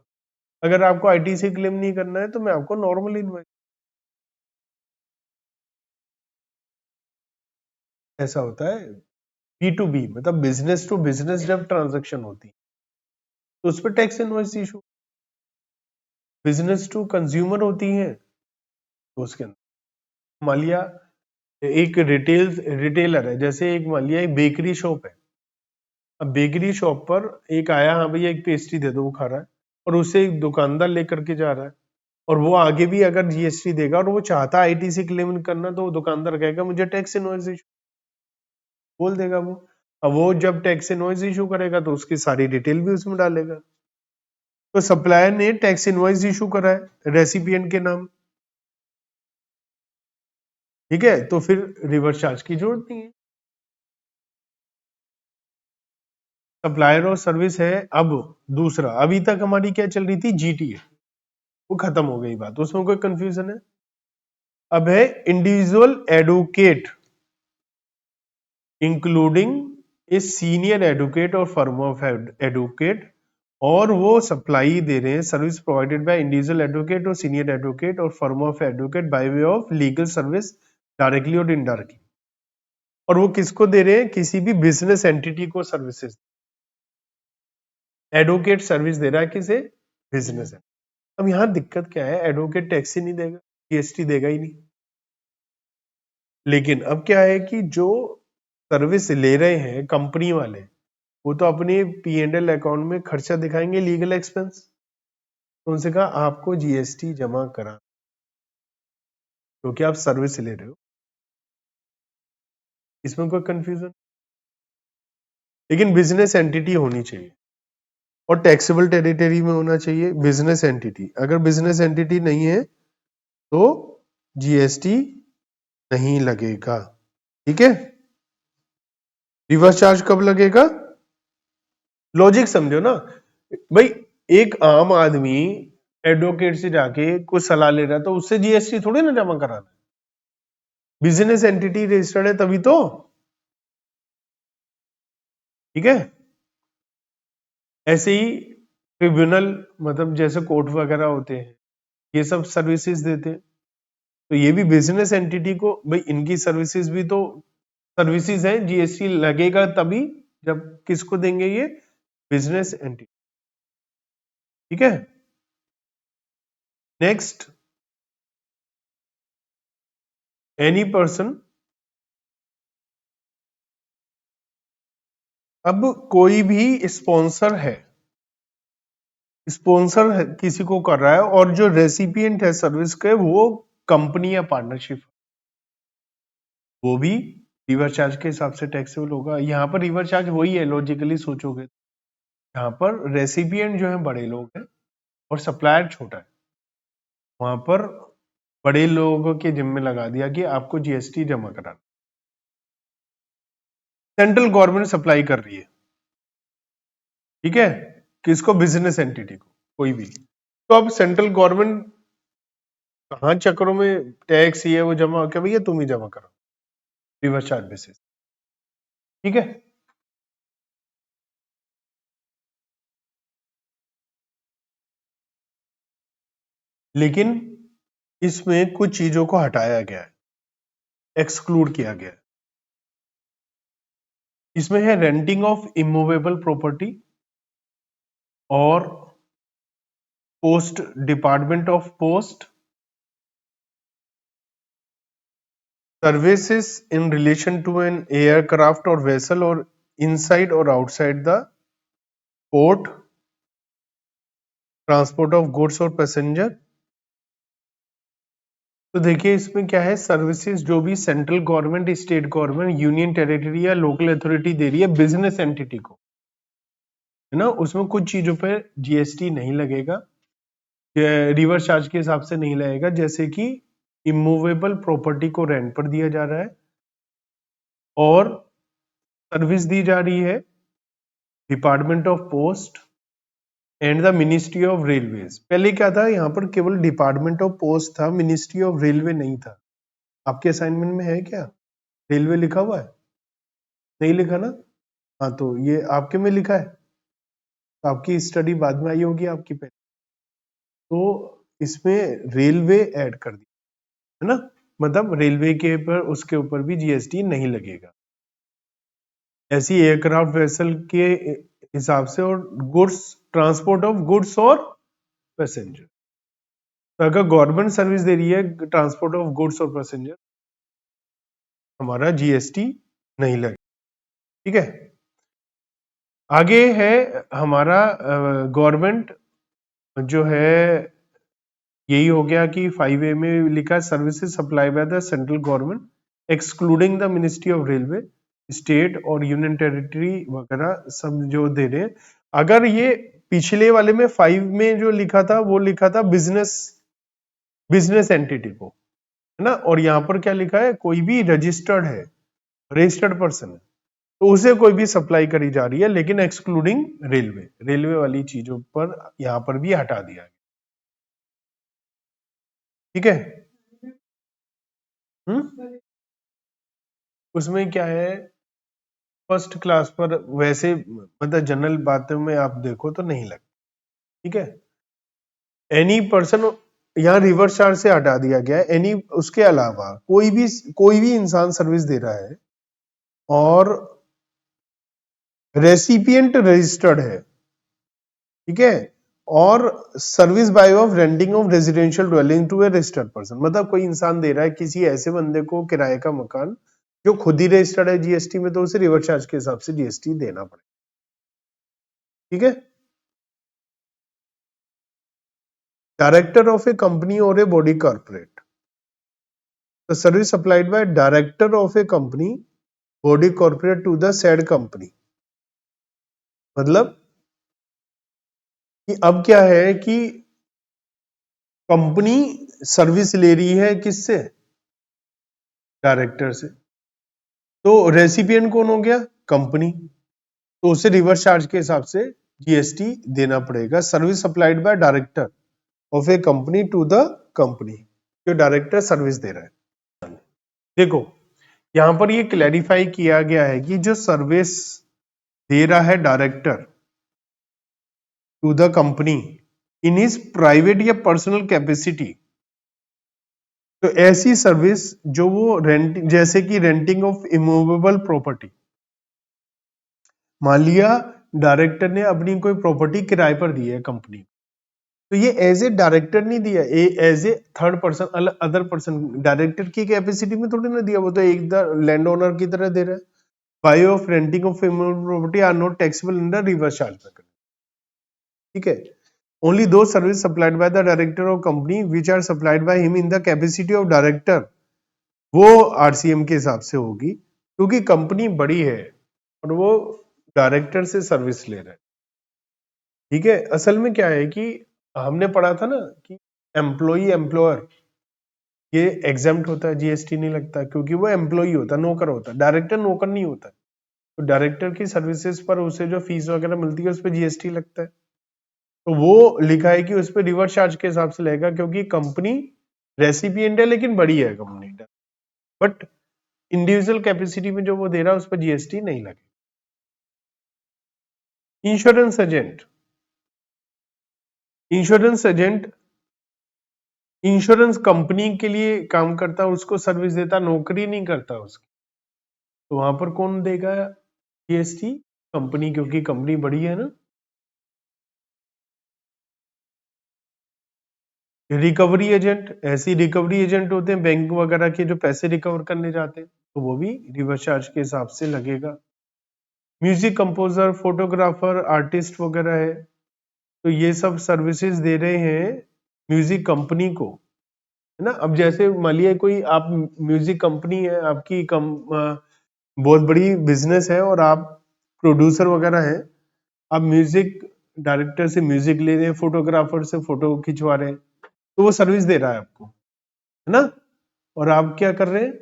अगर आपको आईटीसी क्लेम नहीं करना है तो मैं आपको नॉर्मल इनवॉइस। ऐसा होता है बी टू बी, मतलब बिजनेस टू बिजनेस जब ट्रांजैक्शन होती है तो उस पर tax invoice issue. Business to consumer होती है तो उसके अंदर, मान लिया एक रिटेलर है, जैसे एक मान लिया एक बेकरी शॉप है। अब बेकरी शॉप पर एक आया, हाँ भैया एक पेस्ट्री दे दो, वो खा रहा है, और उसे एक दुकानदार लेकर के जा रहा है, और वो आगे भी अगर जीएसटी देगा और वो चाहता है आईटीसी क्लेम करना, तो वो दुकानदार कहेगा मुझे टैक्स इनवॉइस इशू, बोल देगा वो। अब वो जब टैक्स इनवॉइस इशू करेगा तो उसकी सारी डिटेल भी उसमें डालेगा। तो सप्लायर ने टैक्स इनवॉइस इशू करा है रेसिपिएंट के नाम, ठीक है, तो फिर रिवर्स चार्ज की जरूरत नहीं है। सप्लायर और सर्विस है। अब दूसरा, अभी तक हमारी क्या चल रही थी? जीटीए, वो खत्म हो गई बात, उसमें कोई कंफ्यूजन है? अब है individual advocate including a senior advocate और फर्म ऑफ एडवोकेट, और वो सप्लाई दे रहे हैं service provided by individual advocate और सीनियर एडवोकेट और firm of advocate by way of legal service directly और इनडायरेक्टली। और वो किसको दे रहे हैं? किसी भी बिजनेस एंटिटी को सर्विसेज। एडवोकेट सर्विस दे रहा है किसे? बिजनेस है। अब यहां दिक्कत क्या है? एडवोकेट टैक्स ही नहीं देगा, जीएसटी देगा ही नहीं। लेकिन अब क्या है कि जो सर्विस ले रहे हैं कंपनी वाले, वो तो अपने P&L अकाउंट में खर्चा दिखाएंगे, लीगल एक्सपेंस, तो उनसे कहा आपको जीएसटी जमा करा, क्योंकि आप सर्विस ले रहे हो। इसमें कोई कंफ्यूजन? लेकिन बिजनेस एंटिटी होनी चाहिए और टैक्सेबल टेरिटरी में होना चाहिए बिजनेस एंटिटी। अगर बिजनेस एंटिटी नहीं है तो जीएसटी नहीं लगेगा। ठीक है। रिवर्स चार्ज कब लगेगा? लॉजिक समझो ना भाई, एक आम आदमी एडवोकेट से जाके कुछ सलाह ले रहा है तो उससे जीएसटी थोड़ी ना जमा कराना है, बिजनेस एंटिटी रजिस्टर्ड है तभी तो, ठीक है। ऐसे ही ट्रिब्यूनल, मतलब जैसे कोर्ट वगैरह होते हैं, ये सब सर्विसेज देते हैं, तो ये भी बिजनेस एंटिटी को, भाई इनकी सर्विसेज भी तो सर्विसेज है, जीएसटी लगेगा तभी जब किसको देंगे, ये बिजनेस एंटिटी, ठीक है। नेक्स्ट, एनी पर्सन, अब कोई भी स्पॉन्सर है, स्पॉन्सर किसी को कर रहा है और जो रेसिपिएंट है सर्विस के वो कंपनी या पार्टनरशिप, वो भी रिवर्स चार्ज के हिसाब से टैक्सेबल होगा। यहाँ पर रिवर्स चार्ज वही है, लॉजिकली सोचोगे, यहाँ पर रेसिपिएंट जो है बड़े लोग हैं और सप्लायर छोटा है, वहां पर बड़े लोगों के जिम्मे लगा दिया कि आपको जीएसटी जमा कराना। सेंट्रल गवर्नमेंट सप्लाई कर रही है, ठीक है, किसको, बिजनेस एंटिटी को, कोई भी, तो अब सेंट्रल गवर्नमेंट कहाँ चक्रों में टैक्स ये वो जमा क्या, भैया तुम ही जमा करो रिवर्स चार्ज बेसिस, ठीक है। लेकिन इसमें कुछ चीजों को हटाया गया है, एक्सक्लूड किया गया है। इसमें है रेंटिंग ऑफ इमूवेबल प्रॉपर्टी और post, department of post services in relation to an aircraft और वेसल और इनसाइड और outside the port, transport of goods और पैसेंजर। तो देखिए इसमें क्या है, सर्विसेज जो भी central government, state government, union territory या लोकल अथॉरिटी दे रही है बिजनेस एंटिटी को, है ना, उसमें कुछ चीजों पे जीएसटी नहीं लगेगा, रिवर्स चार्ज के हिसाब से नहीं लगेगा, जैसे कि इमूवेबल प्रॉपर्टी को रेंट पर दिया जा रहा है और सर्विस दी जा रही है department of post and the ministry of railways. पहले क्या था, यहाँ पर केवल डिपार्टमेंट ऑफ पोस्ट था, मिनिस्ट्री ऑफ रेलवे नहीं था। आपके असाइनमेंट में है क्या रेलवे लिखा हुआ है? नहीं लिखा ना, हाँ तो ये आपके में लिखा है, तो आपकी स्टडी बाद में आई होगी आपकी पहले, तो इसमें रेलवे ऐड कर दिया, है ना, मतलब रेलवे के पर उसके ऊपर भी जीएसटी नहीं लगेगा। ऐसी एयरक्राफ्ट वेसल के हिसाब से और गुड्स, ट्रांसपोर्ट ऑफ गुड्स और पैसेंजर, तो अगर गवर्नमेंट सर्विस दे रही है ट्रांसपोर्ट ऑफ गुड्स और पैसेंजर, हमारा जीएसटी नहीं लगेगा, ठीक है। आगे है हमारा गवर्नमेंट जो है, यही हो गया कि 5A में लिखा है services supply by the central government excluding the ministry of railway, state और यूनियन टेरिटरी वगैरह सब जो दे रहे हैं। अगर ये पिछले वाले में 5 में जो लिखा था वो लिखा था बिजनेस, बिजनेस एंटिटी को, है ना, और यहाँ पर क्या लिखा है, कोई भी रजिस्टर्ड है, रजिस्टर्ड पर्सन है, तो उसे कोई भी सप्लाई करी जा रही है, लेकिन एक्सक्लूडिंग रेलवे, रेलवे वाली चीजों पर यहाँ पर भी हटा दिया गया, ठीक है। उसमें क्या है, फर्स्ट क्लास पर वैसे मतलब जनरल बातों में आप देखो तो नहीं लगता, ठीक है। एनी पर्सन यहाँ रिवर्स चार्ज से हटा दिया गया है, एनी उसके अलावा कोई भी इंसान सर्विस दे रहा है और रेसिपिएंट रजिस्टर्ड है, ठीक है, और service by of renting of residential dwelling to a registered person, मतलब कोई इंसान दे रहा है किसी ऐसे बंदे को किराए का मकान जो खुद ही रजिस्टर्ड है जीएसटी में, तो उसे रिवर्स चार्ज के हिसाब से जीएसटी देना पड़ेगा, ठीक है। डायरेक्टर ऑफ ए कंपनी और a body corporate, the service supplied by director of a company body corporate to the said company, मतलब कि अब क्या है कि कंपनी सर्विस ले रही है किससे, डायरेक्टर से, तो रेसिपिएंट कौन हो गया, कंपनी, तो उसे रिवर्स चार्ज के हिसाब से जीएसटी देना पड़ेगा। Service supplied by director of a company to the company, जो डायरेक्टर सर्विस दे रहा है। देखो यहां पर ये क्लैरिफाई किया गया है कि जो सर्विस दे रहा है director to the company in his private या पर्सनल कैपेसिटी, तो ऐसी सर्विस जो वो रेंट, जैसे कि रेंटिंग ऑफ इमूवेबल प्रॉपर्टी, मान लिया डायरेक्टर ने अपनी कोई प्रॉपर्टी किराए पर दी है कंपनी, तो ये एज ए डायरेक्टर नहीं दिया, as a third person, other person, director की कैपेसिटी में थोड़ी ना दिया, वो तो एक लैंड ओनर की तरह दे रहा है। By of renting of immovable property are not taxable under reverse charge bracket. ठीक है, ओनली दो service supplied by the director of company which are supplied by him in the capacity of director, वो RCM के हिसाब से होगी, क्योंकि company बड़ी है और वो डायरेक्टर से सर्विस ले रहा है। ठीक है, असल में क्या है कि हमने पढ़ा था ना कि एम्प्लॉई एम्प्लॉयर ये एग्जेम्प्ट होता है, जीएसटी नहीं लगता, क्योंकि वो एम्प्लॉई होता है, नौकर होता है। डायरेक्टर नौकर नहीं होता है, तो डायरेक्टर की सर्विसेज पर उसे जो फीस वगैरह मिलती है उस पर जीएसटी लगता है। तो वो लिखा है कि उस पर रिवर्स चार्ज के हिसाब से लगेगा, क्योंकि कंपनी रेसिपिएंट है लेकिन बड़ी है कंपनी, बट इंडिविजुअल कैपेसिटी में जो वो दे रहा है उस पर जीएसटी नहीं लगे। Insurance agent, insurance agent insurance company के लिए काम करता है, उसको सर्विस देता, नौकरी नहीं करता उसकी, तो वहां पर कौन देगा जीएसटी? कंपनी, क्योंकि कंपनी बड़ी है ना। रिकवरी एजेंट, ऐसी रिकवरी एजेंट होते हैं बैंक वगैरह के जो पैसे रिकवर करने जाते हैं, तो वो भी रिवर्स चार्ज के हिसाब से लगेगा। म्यूजिक कंपोजर, फोटोग्राफर, आर्टिस्ट वगैरह है, तो ये सब सर्विसेज दे रहे हैं म्यूजिक कंपनी को, है ना। अब जैसे मान लिया कोई आप म्यूजिक कंपनी है आपकी, बहुत बड़ी बिजनेस है और आप प्रोड्यूसर वगैरह हैं, आप म्यूजिक डायरेक्टर से म्यूजिक ले रहे हैं, फोटोग्राफर से फोटो खिंचवा रहे हैं, तो वो सर्विस दे रहा है आपको, है ना। और आप क्या कर रहे हैं,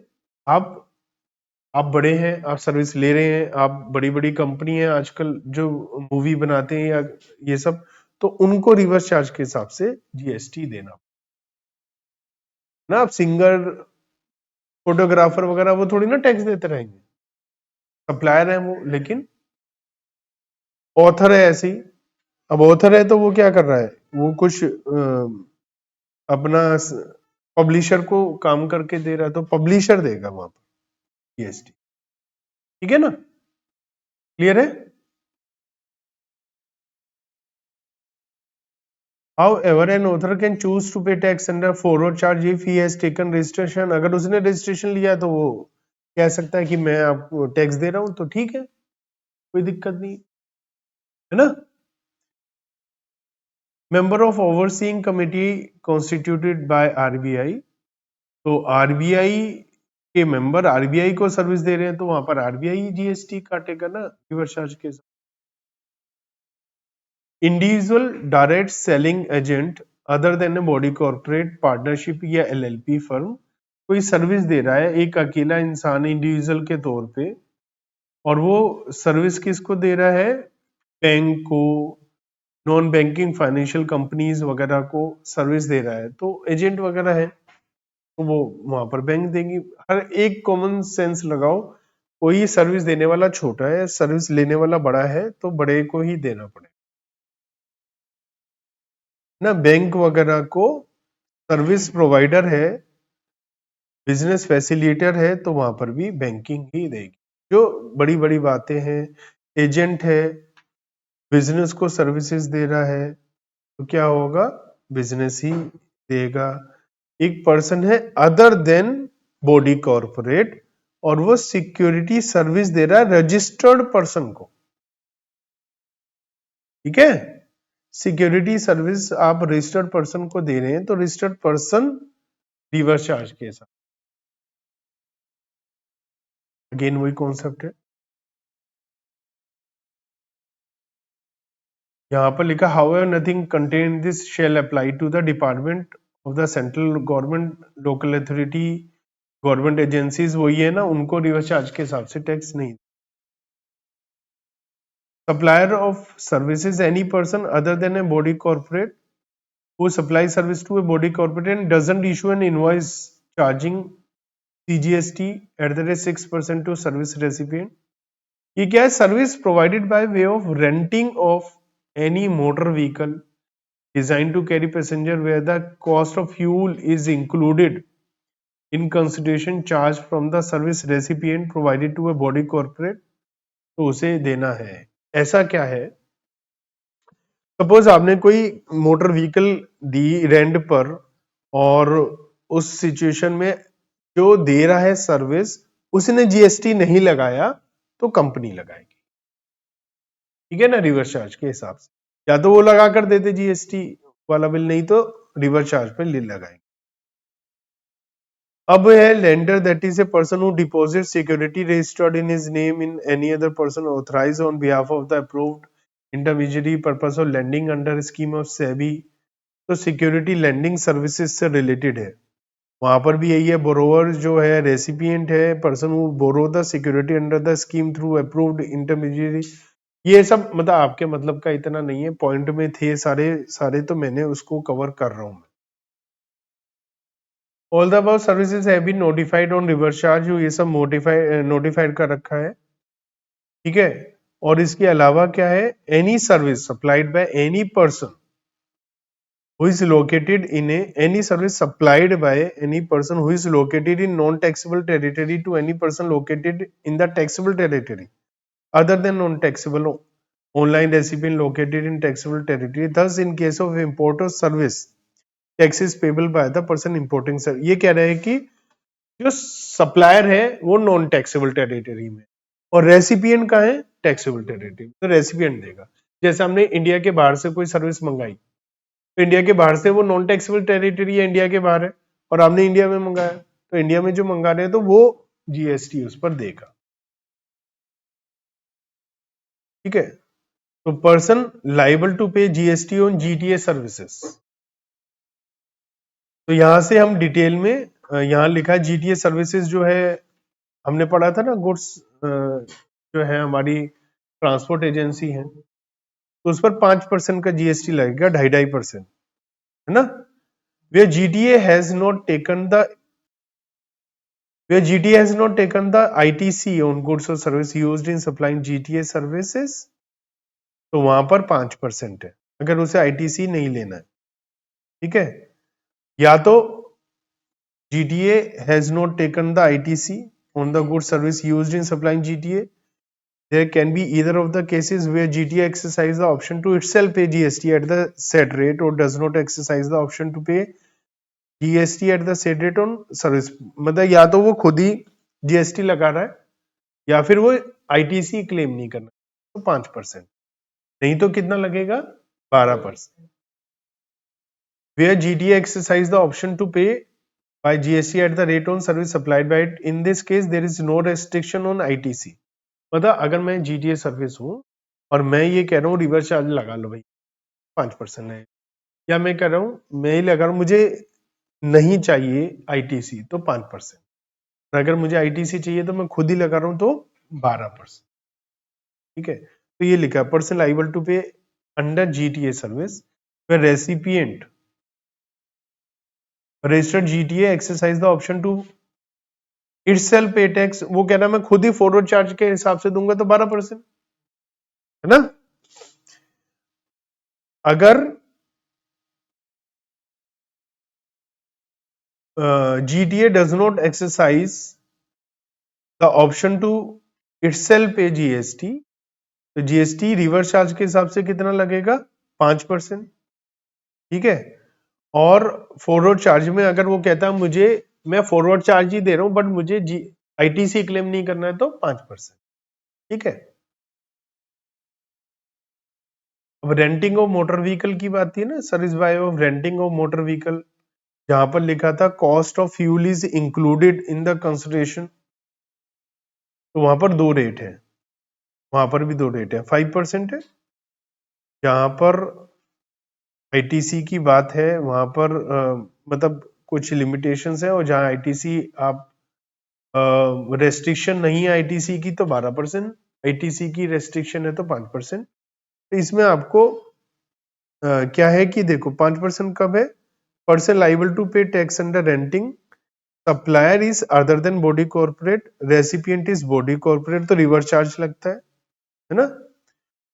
आप बड़े हैं, आप सर्विस ले रहे हैं, आप बड़ी बड़ी कंपनी है आजकल जो मूवी बनाते हैं या ये सब, तो उनको रिवर्स चार्ज के हिसाब से जीएसटी देना ना। आप सिंगर, फोटोग्राफर वगैरह वो थोड़ी ना टैक्स देते रहेंगे, सप्लायर है वो, लेकिन ऑथर है ऐसे ही। अब ऑथर है तो वो क्या कर रहा है, वो कुछ अपना पब्लिशर को काम करके दे रहा है, तो पब्लिशर देगा वहां पर जीएसटी। ठीक है ना, क्लियर है। However, an author can choose to pay tax under forward charge if he has taken registration. अगर उसने रजिस्ट्रेशन लिया तो वो कह सकता है कि मैं आपको टैक्स दे रहा हूं, तो ठीक है, कोई दिक्कत नहीं, है ना। Member of overseeing committee constituted by RBI, तो आरबीआई के मेंबर आरबीआई को सर्विस दे रहे हैं, तो वहां पर आरबीआई जीएसटी काटेगा ना रिवर्स चार्ज के साथ। Individual direct selling agent other than ए बॉडी कॉर्पोरेट पार्टनरशिप या एलएलपी फर्म कोई सर्विस दे रहा है, एक अकेला इंसान इंडिविजुअल के तौर पे, और वो सर्विस किसको दे रहा है, बैंक को, नॉन बैंकिंग फाइनेंशियल कंपनीज वगैरह को सर्विस दे रहा है, तो एजेंट वगैरह है, तो वो वहां पर बैंक देंगी। हर एक कॉमन सेंस लगाओ, कोई सर्विस देने वाला छोटा है, सर्विस लेने वाला बड़ा है, तो बड़े को ही देना पड़ेगा ना। बैंक वगैरह को सर्विस प्रोवाइडर है, बिजनेस फैसिलिटेटर है, तो वहां पर भी बैंकिंग ही देगी। जो बड़ी बड़ी बातें हैं, एजेंट है, बिजनेस को सर्विसेज दे रहा है, तो क्या होगा, बिजनेस ही देगा। एक पर्सन है अदर देन बॉडी कॉर्पोरेट, और वो सिक्योरिटी सर्विस दे रहा है रजिस्टर्ड पर्सन को। ठीक है, सिक्योरिटी सर्विस आप रजिस्टर्ड पर्सन को दे रहे हैं, तो रजिस्टर्ड पर्सन रिवर्स चार्ज के साथ, अगेन वही कॉन्सेप्ट है। यहाँ पर लिखा however nothing contain this shall apply to the department of the central government, local authority, government agencies, वही है ना, उनको रिवर्स चार्ज के हिसाब से टैक्स नहीं। supplier of services any person other than a body corporate who supplies service to a body corporate and doesn't issue an invoice charging CGST at the rate 6% to service recipient. ये क्या है? Service provided by way of renting of any motor vehicle designed to carry passenger where the cost of fuel is included in consideration charged from the service recipient provided to a body corporate, तो उसे देना है. ऐसा क्या है? Suppose आपने कोई motor vehicle दी rent पर और उस सिचुएशन में जो दे रहा है सर्विस उसने जीएसटी नहीं लगाया तो कंपनी लगाएगी. ठीक है ना, रिवर्स चार्ज के हिसाब से. या तो वो लगा कर देते जीएसटी वाला बिल, नहीं तो रिवर्स चार्ज पे लगाएंगे. अब है lender, that is a person who deposit security registered in his name in any other person authorised on behalf of the approved intermediary purpose of lending under scheme of SEBI. तो security lending services से related है. वहां पर भी यही है, borrower जो है रेसिपिएंट है, person who borrow the security under the scheme through approved intermediary. ये सब मतलब आपके मतलब का इतना नहीं है, पॉइंट में थे सारे तो मैंने उसको कवर कर रहा हूं. All the above services have been notified on reverse charge, ये सब नोटिफाइड कर रखा है. ठीक है. और इसके अलावा क्या है? Any service supplied by any person who is located in any service supplied by any person who is located in non-taxable territory to any person located in the taxable territory other than non-taxable online recipient located in taxable territory. Thus in case of import of service tax is payable by the person importing service. ये कह रहे हैं कि जो supplier है वो non taxable territory में और रेसिपिएंट का है टैक्सेबल टेरिटरी, तो रेसिपिएंट देगा. जैसे हमने इंडिया के बाहर से कोई सर्विस मंगाई तो इंडिया के बाहर से वो नॉन टैक्सेबल टेरिटरी है, इंडिया के बाहर है, और आपने इंडिया में मंगाया तो इंडिया में जो मंगा रहे हैं तो वो जीएसटी उस पर देगा. ठीक है. तो पर्सन लाइबल टू पे जीएसटी ऑन जीटीए सर्विसेज. तो यहां से हम डिटेल में यहां लिखा है जीटीए सर्विसेज जो है हमने पढ़ा था ना, गुड्स जो है हमारी ट्रांसपोर्ट एजेंसी है तो उस पर 5% का जीएसटी लगेगा, 2.5% है ना. where GTA has not taken the ITC on goods or service used in supplying GTA services, तो वहां पर 5% है अगर उसे ITC नहीं लेना है. ठीक है. या तो GTA has not taken the ITC on the goods service used in supplying GTA. There can be either of the cases where GTA exercises the option to itself pay GST at the set rate or does not exercise the option to pay GST at the set rate on service. मतलब या तो वो खुद ही GST लगा रहा है या फिर वो ITC क्लेम नहीं करना, तो 5%, नहीं तो कितना लगेगा? 12%. Where GTA exercise the option to pay by GST at the rate on service supplied by it, in this case there is no restriction on ITC. मतलब अगर मैं GTA सर्विस हूं और मैं ये कह रहा हूँ रिवर्स चार्ज लगा लो भाई 5% है, या मैं कह रहा हूं मैं ही लगा रहा हूं मुझे नहीं चाहिए ITC तो 5%, और अगर मुझे ITC चाहिए तो मैं खुद ही लगा रहा हूं तो 12%. ठीक है. तो ये लिखा है पर्सन लाइबल टू पे under GTA service where recipient registered GTA exercise the option to itself pay tax. वो कह रहा मैं खुद ही फॉरवर्ड चार्ज के हिसाब से दूंगा तो 12%, है ना. अगर GTA does not exercise the option to itself pay GST, तो GST रिवर्स चार्ज के हिसाब से कितना लगेगा? 5%. ठीक है. और फॉरवर्ड चार्ज में अगर वो कहता है मुझे मैं फॉरवर्ड चार्ज ही दे रहा हूं बट मुझे ITC क्लेम नहीं करना है तो 5%. ठीक है. अब रेंटिंग ऑफ मोटर व्हीकल की बात थी ना, service by of renting of motor vehicle, जहां पर लिखा था cost of fuel is included in the consideration, तो वहां पर 2 रेट है, वहां पर भी 2 रेट है. 5% है जहां पर ITC की बात है वहां पर मतलब कुछ लिमिटेशंस है, और जहां ITC आप रेस्ट्रिक्शन नहीं है ITC की तो 12%. आईटीसी की रेस्ट्रिक्शन है तो 5%। तो इसमें आपको क्या है कि देखो 5% कब है, पर्सन लाइबल टू पे tax under renting, supplier is other than body corporate, recipient is body corporate, तो रिवर्स चार्ज लगता है ना।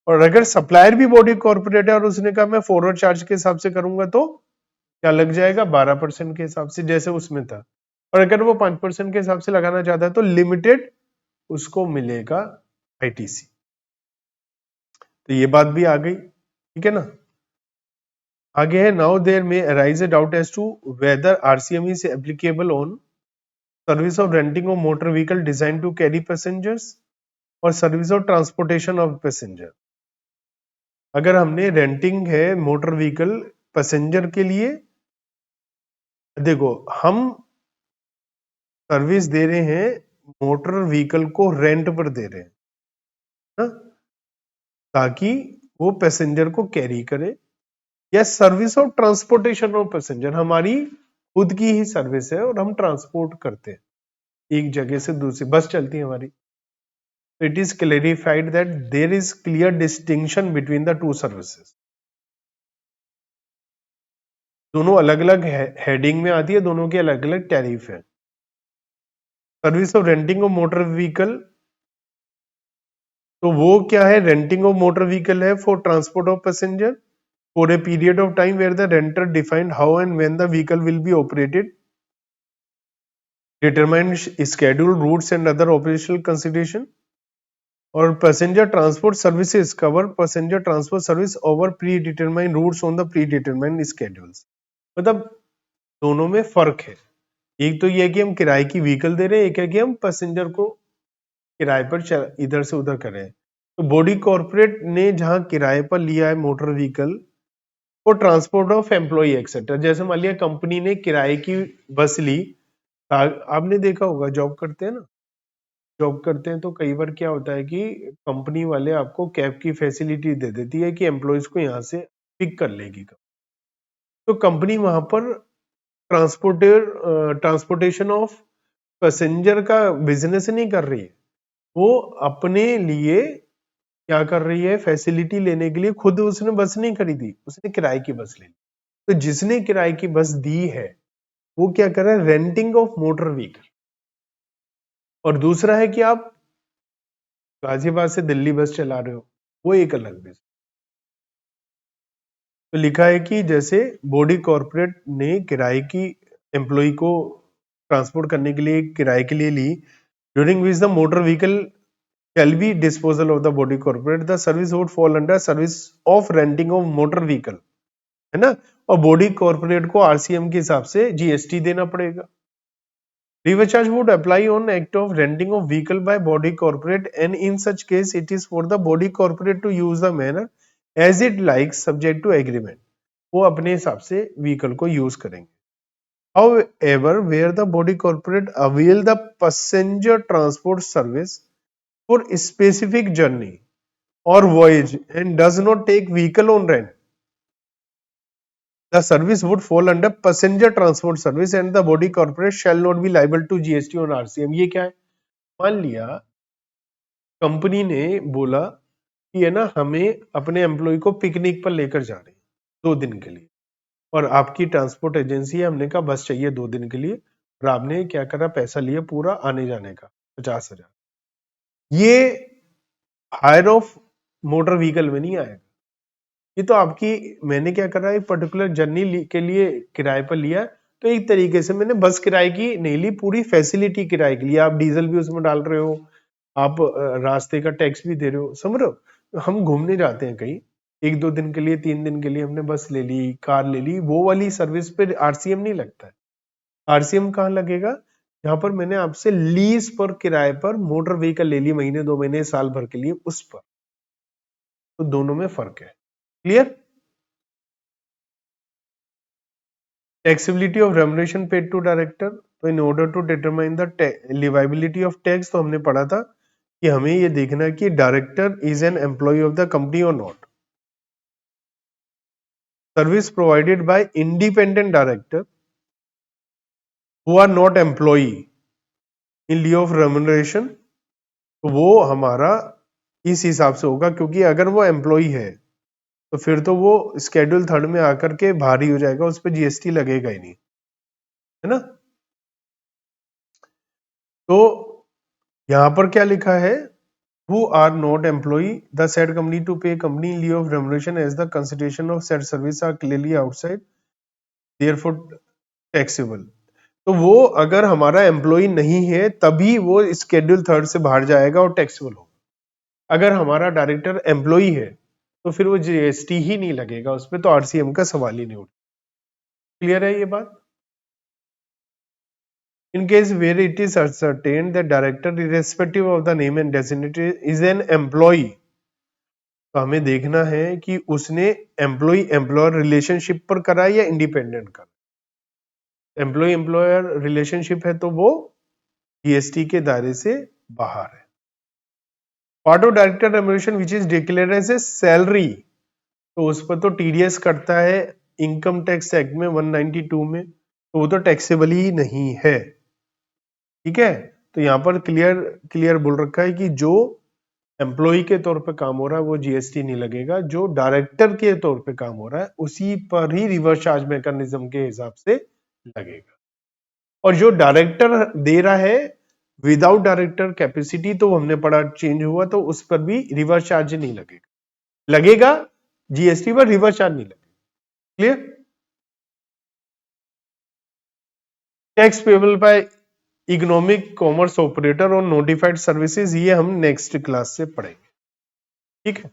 और अगर सप्लायर भी बॉडी कॉर्पोरेट है और उसने कहा मैं फॉरवर्ड चार्ज के हिसाब से करूंगा तो क्या लग जाएगा, 12% के हिसाब से जैसे उसमें था। और अगर वो 5% के हिसाब से लगाना चाहता है तो लिमिटेड उसको मिलेगा आईटीसी। तो ये बात भी आ गई, ठीक है ना। आगे है, now there may arise a doubt as to whether RCM is applicable on service of renting of motor vehicle design to carry passengers और service of transportation of passenger. अगर हमने रेंटिंग है मोटर व्हीकल पैसेंजर के लिए, देखो हम service दे रहे हैं, मोटर व्हीकल को रेंट पर दे रहे हैं ना, ताकि वो पैसेंजर को कैरी करे, या service of transportation of passenger, हमारी खुद की ही सर्विस है और हम ट्रांसपोर्ट करते हैं एक जगह से दूसरी, बस चलती है हमारी। It is clarified that there is clear distinction between the two services. दोनों अलग अलग हेडिंग में आती है, दोनों के अलग अलग टैरिफ है। Service of renting of motor vehicle, तो वो क्या है, रेंटिंग ऑफ मोटर व्हीकल है for transport of passenger for a period of time where the renter defined how and when the vehicle will be operated, determine schedule routes and other operational consideration. और passenger transport services cover passenger transport service over pre determine routes on the pre determine schedules. मतलब दोनों में फर्क है, एक तो ये है कि हम किराए की व्हीकल दे रहे हैं, एक है कि हम पैसेंजर को किराए पर इधर से उधर कर रहे हैं। तो बॉडी कॉर्पोरेट ने जहां किराए पर लिया है motor vehicle for transport of employ etcetera, जैसे मान लिया कंपनी ने किराए की बस ली, आपने देखा होगा जॉब करते हैं ना, जॉब करते हैं तो कई बार क्या होता है कि कंपनी वाले आपको कैब की फैसिलिटी दे देती है कि एम्प्लॉयज को यहाँ से पिक कर लेगी। तो कंपनी वहां पर ट्रांसपोर्टेशन ऑफ पैसेंजर का बिजनेस नहीं कर रही है, वो अपने लिए क्या कर रही है, फैसिलिटी लेने के लिए खुद उसने बस नहीं खरीदी, उसने किराए की बस ले ली। तो जिसने किराए की बस दी है वो क्या कर रहा है, रेंटिंग ऑफ मोटर व्हीकल। और दूसरा है कि आप गाजियाबाद से दिल्ली बस चला रहे हो, वो एक अलग बिजनेस। तो लिखा है कि जैसे बॉडी कॉर्पोरेट ने किराए की एम्प्लॉय को ट्रांसपोर्ट करने के लिए किराए के लिए ली, during which the motor vehicle shall be disposal of the body corporate, the service would fall under service of renting of motor vehicle, है ना। और बॉडी कॉर्पोरेट को आरसीएम के हिसाब से जीएसटी देना पड़ेगा। Reverse charge would apply on act of renting of vehicle by body corporate and in such case it is for the body corporate to use the manner as it like subject to agreement, वो अपने हिसाब से vehicle को use करेंगे। However, where the body corporate avail the passenger transport service for specific journey or voyage and does not take vehicle on rent, the service would fall under passenger transport service and the body corporate shall not be liable to GST on RCM। ये क्या है, मान लिया company ने बोला कि है ना हमें अपने एम्प्लॉय को पिकनिक पर लेकर जा रहे हैं 2 दिन के लिए, और आपकी ट्रांसपोर्ट एजेंसी है, हमने कहा बस चाहिए 2 दिन के लिए, और आपने क्या करा, पैसा लिया पूरा आने जाने का 50,000। ये हायर ऑफ मोटर व्हीकल में नहीं आएगा, ये तो आपकी, मैंने क्या करा, एक पर्टिकुलर जर्नी के लिए किराए पर लिया, तो एक तरीके से मैंने बस किराए की नहीं ली, पूरी फैसिलिटी किराए के लिए, आप डीजल भी उसमें डाल रहे हो, आप रास्ते का टैक्स भी दे रहे हो, समझ रहे हो। हम घूमने जाते हैं कहीं 1-2 दिन के लिए, 3 दिन के लिए, हमने बस ले ली, कार ले ली, वो वाली सर्विस पे आरसीएम नहीं लगता है। आरसीएम कहाँ लगेगा, जहां पर मैंने आपसे लीज पर, किराए पर मोटर व्हीकल ले ली, महीने 2 महीने साल भर के लिए, उस पर। तो दोनों में फर्क है, clear. Taxability of remuneration paid to director, तो in order to determine the liability of tax, तो हमने पढ़ा था कि हमें ये देखना है कि director is an employ of the company और not. Service provided by independent director who are not employ in लिeu ऑफ रेम्युनरेशन, तो वो हमारा इस हिसाब से होगा, क्योंकि अगर वो एम्प्लॉय है तो फिर तो वो स्केड्यूल थर्ड में आकर के भारी हो जाएगा, उस पर जीएसटी लगेगा ही नहीं, है ना। तो यहां पर क्या लिखा है, who are not employee the said company to pay company in lieu of remuneration as the consideration of said service are clearly outside therefore taxable। तो वो अगर हमारा एम्प्लॉय नहीं है तभी वो स्केड्यूल थर्ड से बाहर जाएगा और टैक्सेबल होगा। अगर हमारा डायरेक्टर एम्प्लॉय है तो फिर वो जीएसटी ही नहीं लगेगा उस पर, तो आरसीएम का सवाल ही नहीं उठता। क्लियर है ये बात। In case where it is ascertained that director irrespective of the name and designation is an employee, तो हमें देखना है कि उसने एम्प्लॉय एम्प्लॉयर रिलेशनशिप पर करा या इंडिपेंडेंट करा। एम्प्लॉय एम्प्लॉयर रिलेशनशिप है तो वो जीएसटी के दायरे से बाहर है। Part of director remuneration which is declared as a salary, तो उस पर तो टीडीएस कटता है इनकम टैक्स एक्ट में 192 में, तो वो तो टैक्सेबल ही नहीं है। ठीक है, तो यहां पर क्लियर क्लियर बोल रखा है कि जो एम्प्लॉय के तौर पे काम हो रहा है वो जीएसटी नहीं लगेगा, जो डायरेक्टर के तौर पे काम हो रहा है उसी पर ही रिवर्स चार्ज मैकेनिज्म के हिसाब से लगेगा। और जो डायरेक्टर दे रहा है विदाउट डायरेक्टर कैपेसिटी, तो हमने पढ़ा चेंज हुआ, तो उस पर भी रिवर्स चार्ज नहीं लगेगा। लगेगा जीएसटी पर, रिवर्स चार्ज नहीं लगेगा। Clear. Tax payable by economic commerce operator और नोटिफाइड सर्विसेज, ये हम नेक्स्ट क्लास से पढ़ेंगे। ठीक है।